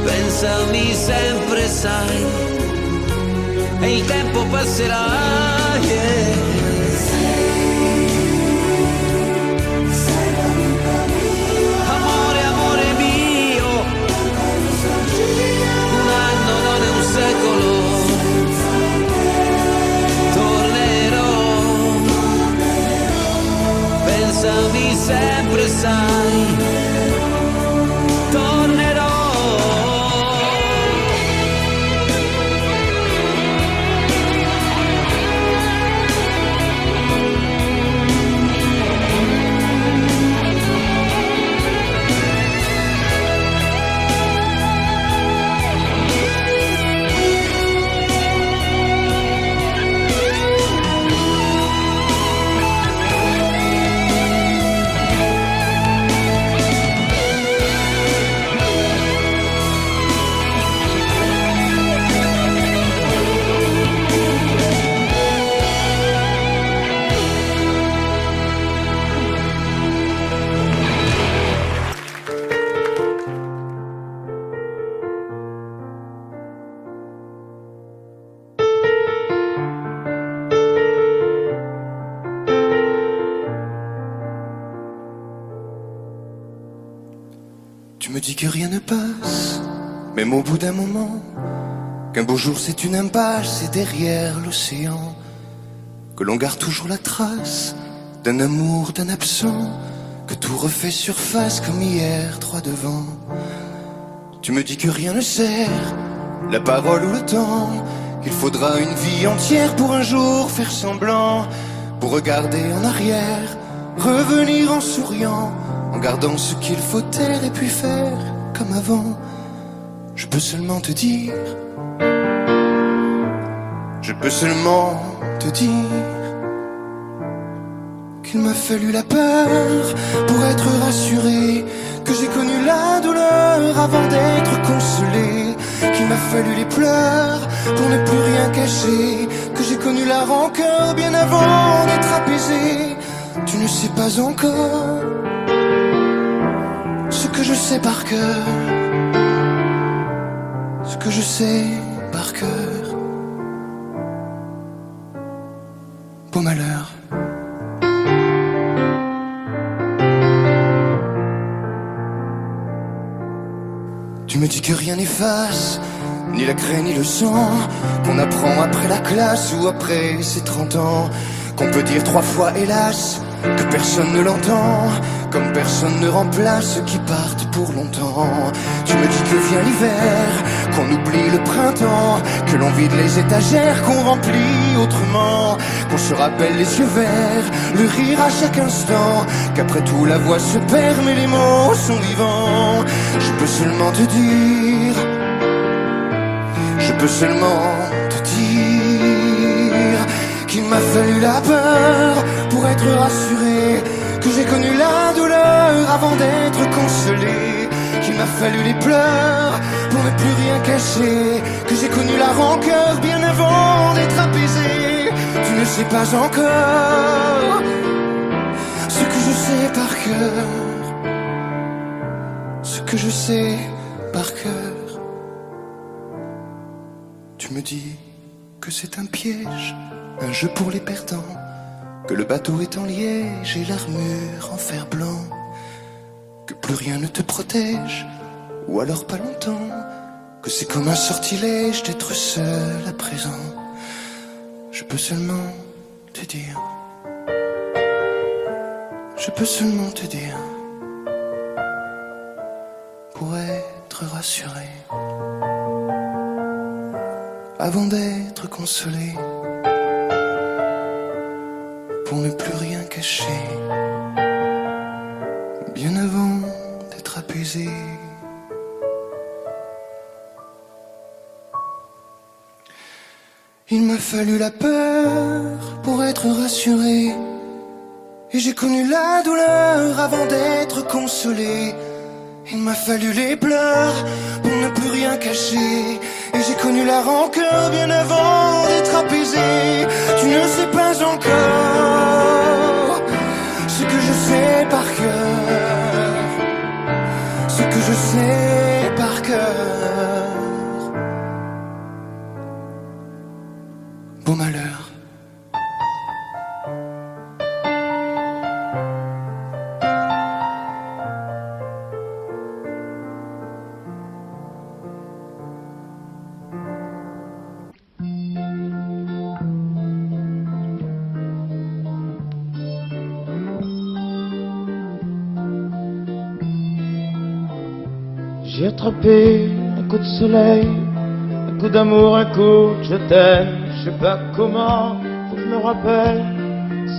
pensami sempre, sai, e il tempo passerà, yeah. Sei la vita mia. Amore, amore mio, sai, tornerò. Tu me dis que rien ne passe, même au bout d'un moment, qu'un beau jour c'est une impasse et derrière l'océan, que l'on garde toujours la trace d'un amour, d'un absent, que tout refait surface comme hier, droit devant. Tu me dis que rien ne sert, la parole ou le temps, qu'il faudra une vie entière pour un jour faire semblant, pour regarder en arrière, revenir en souriant, en gardant ce qu'il faut taire et puis faire comme avant. Je peux seulement te dire, je peux seulement te dire qu'il m'a fallu la peur pour être rassuré, que j'ai connu la douleur avant d'être consolé, qu'il m'a fallu les pleurs pour ne plus rien cacher, que j'ai connu la rancœur bien avant d'être apaisé. Tu ne sais pas encore ce que je sais par cœur, ce que je sais par cœur. Beau malheur. Tu me dis que rien n'efface, ni la craie ni le sang, qu'on apprend après la classe ou après ses 30 ans, qu'on peut dire 3 fois hélas, que personne ne l'entend, comme personne ne remplace ceux qui partent pour longtemps. Tu me dis que vient l'hiver, qu'on oublie le printemps, que l'on vide les étagères, qu'on remplit autrement, qu'on se rappelle les yeux verts, le rire à chaque instant, qu'après tout la voix se perd mais les mots sont vivants. Je peux seulement te dire, je peux seulement te dire qu'il m'a fallu la peur pour être rassuré, que j'ai connu la douleur avant d'être consolé, qu'il m'a fallu les pleurs pour ne plus rien cacher, que j'ai connu la rancœur bien avant d'être apaisé. Tu ne sais pas encore ce que je sais par cœur, ce que je sais par cœur. Tu me dis que c'est un piège, un jeu pour les perdants, que le bateau est en liège et l'armure en fer blanc, que plus rien ne te protège, ou alors pas longtemps, que c'est comme un sortilège d'être seul à présent. Je peux seulement te dire, je peux seulement te dire, pour être rassuré, avant d'être consolé, pour ne plus rien cacher, bien avant d'être apaisé. Il m'a fallu la peur pour être rassuré, et j'ai connu la douleur avant d'être consolé. Il m'a fallu les pleurs pour ne plus rien cacher, et j'ai connu la rancœur bien avant d'être apaisé. Tu ne sais pas encore ce que je sais par cœur, ce que je sais par cœur. Beau malheur. J'ai attrapé un coup de soleil, un coup d'amour, un coup de je t'aime. Je sais pas comment, faut que je me rappelle.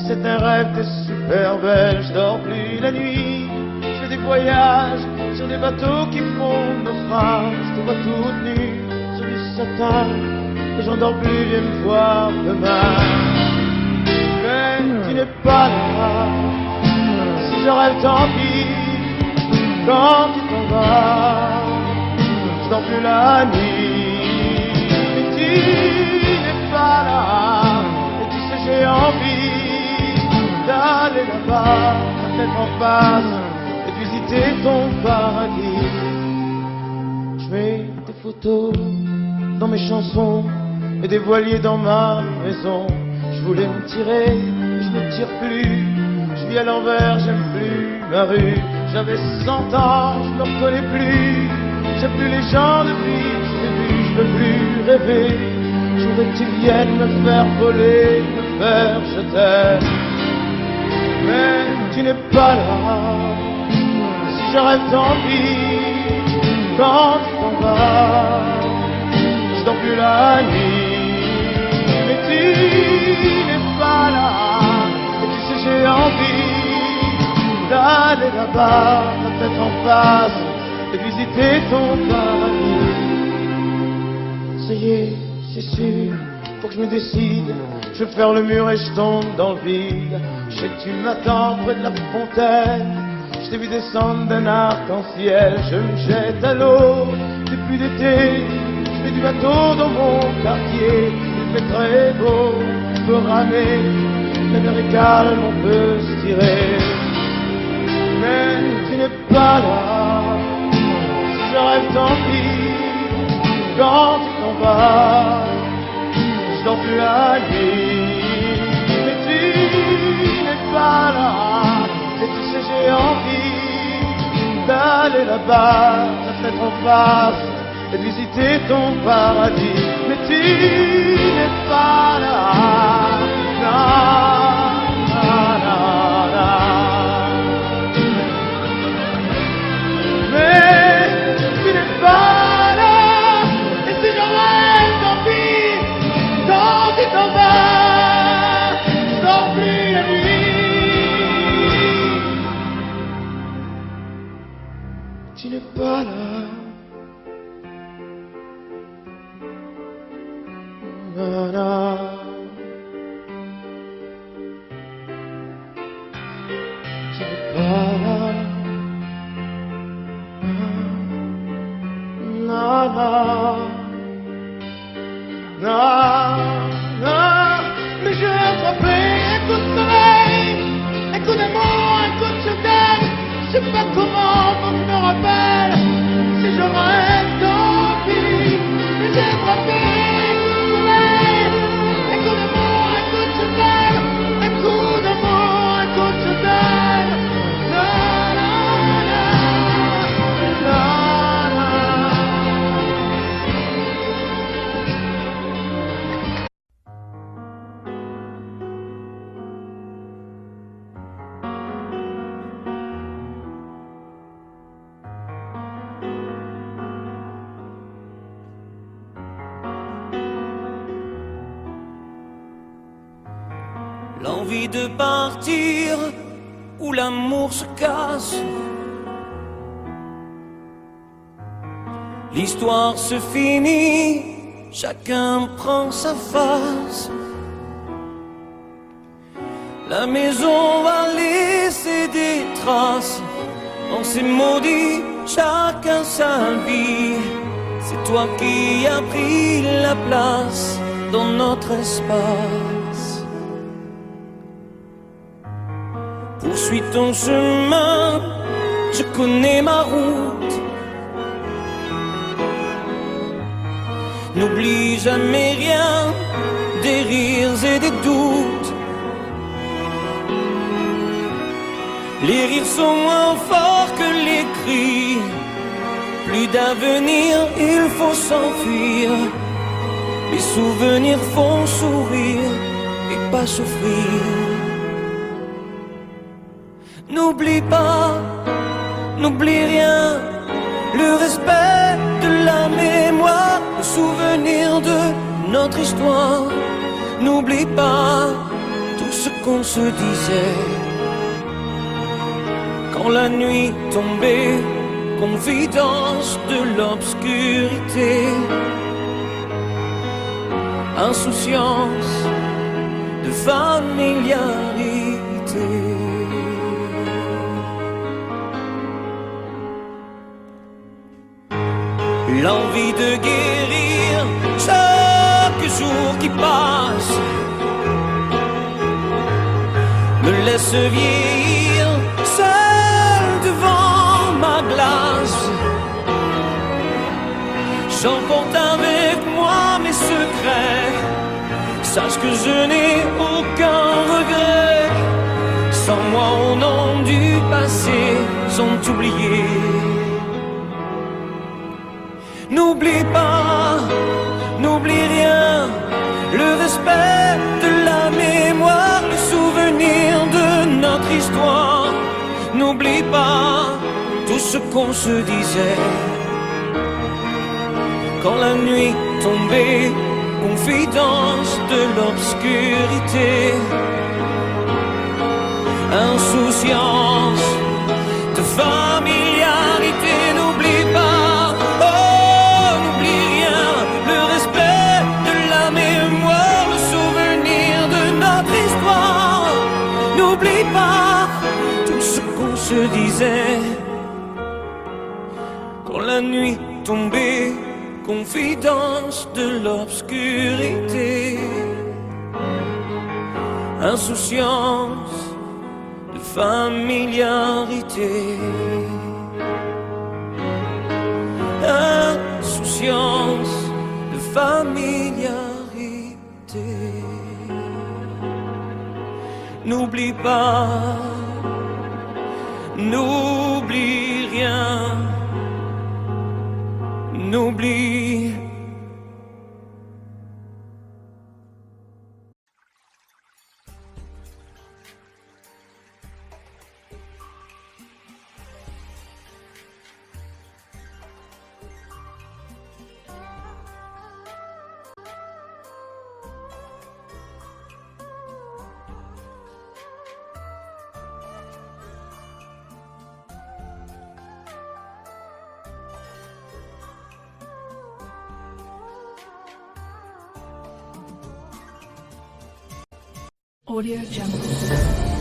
C'est un rêve, t'es super belle. Je dors plus la nuit, je fais des voyages sur des bateaux qui font naufrage. Je te vois toute nue sur du satin et j'en dors plus, viens me voir demain. Mais tu n'es pas là, si je rêve tant pis. Quand tu t'en vas, je dors plus la nuit. Mais tu n'es pas là, et tu sais j'ai envie d'aller là-bas, la tête en face, et de visiter ton paradis. Je mets des photos dans mes chansons et des voiliers dans ma maison. Je voulais me tirer, mais je ne me tire plus. Je vis à l'envers, j'aime plus ma rue. J'avais 100 ans, je me reconnais plus. J'aime plus les gens depuis que je t'ai vu. Je veux plus rêver. Je voudrais que tu viennes me faire voler, me faire je t'aime. Mais tu n'es pas là. Si je rêve tant pis. Quand tu t'en vas, je dors plus la nuit. Mais tu n'es pas là. Et tu sais j'ai envie d'aller là-bas, la tête en face, et visiter ton paradis. Ça y est, c'est sûr, faut que je me décide. Je vais faire le mur et je tombe dans le vide. Je sais que tu m'attends près de la fontaine. Je t'ai vu descendre d'un arc-en-ciel. Je me jette à l'eau, depuis l'été. Je fais du bateau dans mon quartier. Il fait très beau, on peut ramer. La mer est calme, on peut se tirer. Mais tu n'es pas là, si je rêve tant pis. Quand tu t'en vas, je dors plus la nuit. Mais tu n'es pas là, et tu sais j'ai envie d'aller là-bas, la tête en face, et de visiter ton paradis. Mais tu n'es pas là, non, non, non, non. Mais tu n'es pas là, et si je rêve tant pis. Quand tu t'en vas, je dors plus la nuit. Tu n'es pas là. Non, non. Tu n'es pas là. Non, non, non, non, mais je vais attraper un coup de soleil, un coup d'amour, un coup de je t'aime. Je sais pas comment, faut que je me rappelle. Si je rêve tant pis, mais j'ai attrapé un coup de soleil, un coup d'amour, un coup de je t'aime, un coup d'amour, un coup de je t'aime. Non, non, non, non. L'envie de partir où l'amour se casse. L'histoire se finit, chacun prend sa face. La maison va laisser des traces. On s'est maudit, chacun sa vie. C'est toi qui as pris la place dans notre espace. Poursuis ton chemin, je connais ma route. N'oublie jamais rien, des rires et des doutes. Les rires sont moins forts que les cris. Plus d'avenir, il faut s'enfuir. Les souvenirs font sourire et pas souffrir. N'oublie pas, n'oublie rien. le respect de la mémoire, le souvenir de notre histoire. N'oublie pas tout ce qu'on se disait quand la nuit tombait, confidence de l'obscurité, insouciance de familiarité. L'envie de guérir chaque jour qui passe me laisse vieillir seul devant ma glace. J'emporte avec moi mes secrets, sache que je n'ai aucun regret. Sans moi au nom du passé sont oubliés. N'oublie pas, n'oublie rien, le respect de la mémoire, le souvenir de notre histoire. N'oublie pas tout ce qu'on se disait quand la nuit tombait, confidence de l'obscurité, insouciance de familiarité. N'oublie pas, oh, n'oublie rien, le respect de la mémoire, le souvenir de notre histoire. N'oublie pas tout ce qu'on se disait quand la nuit tombait, confidence de l'obscurité, insouciance de familiarité, insouciance de familiarité. N'oublie pas, n'oublie rien, n'oublie. Audio Jungle.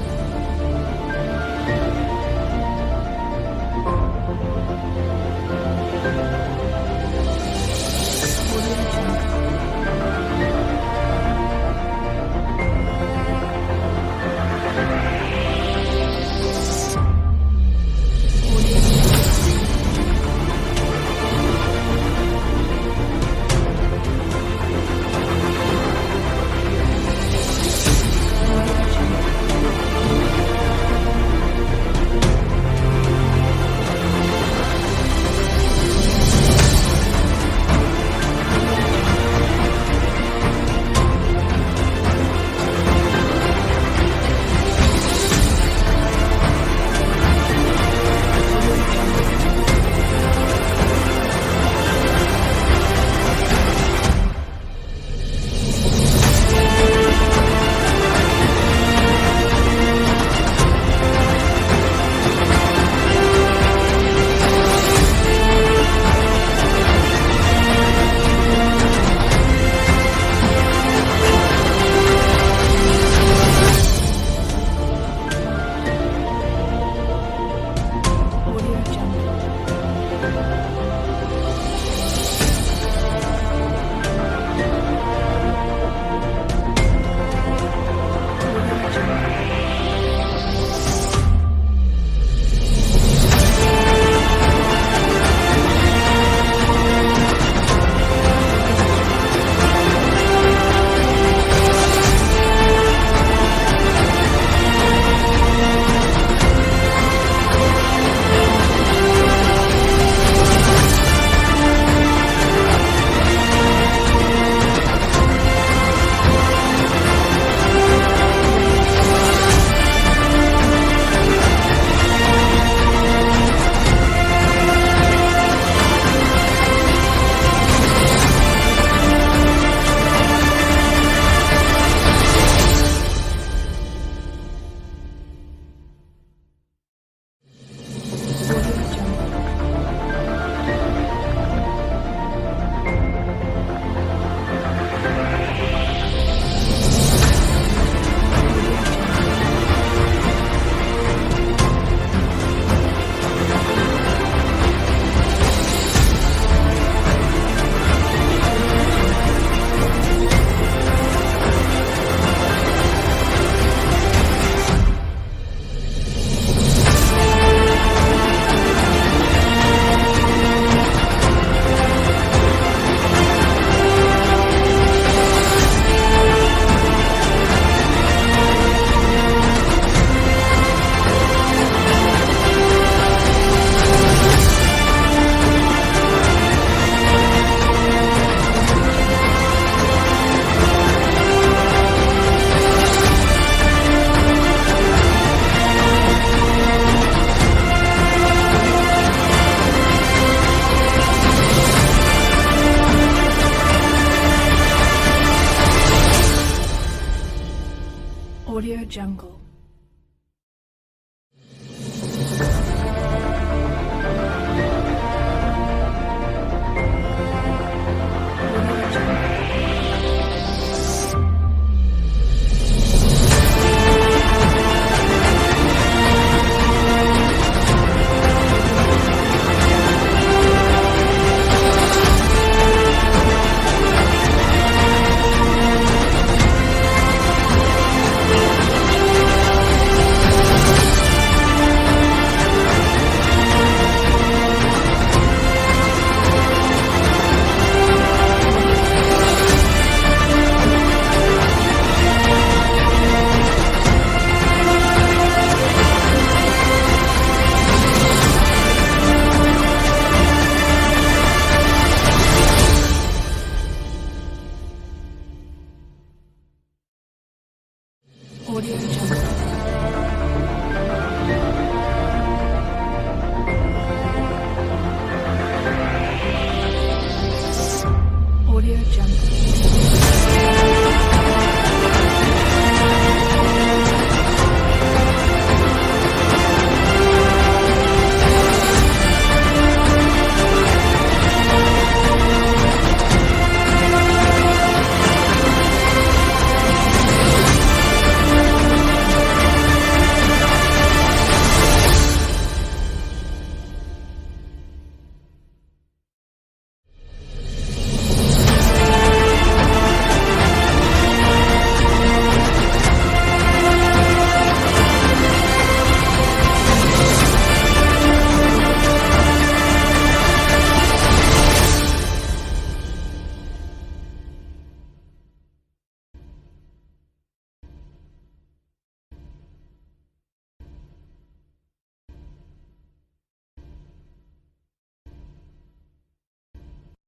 Audio Jungle.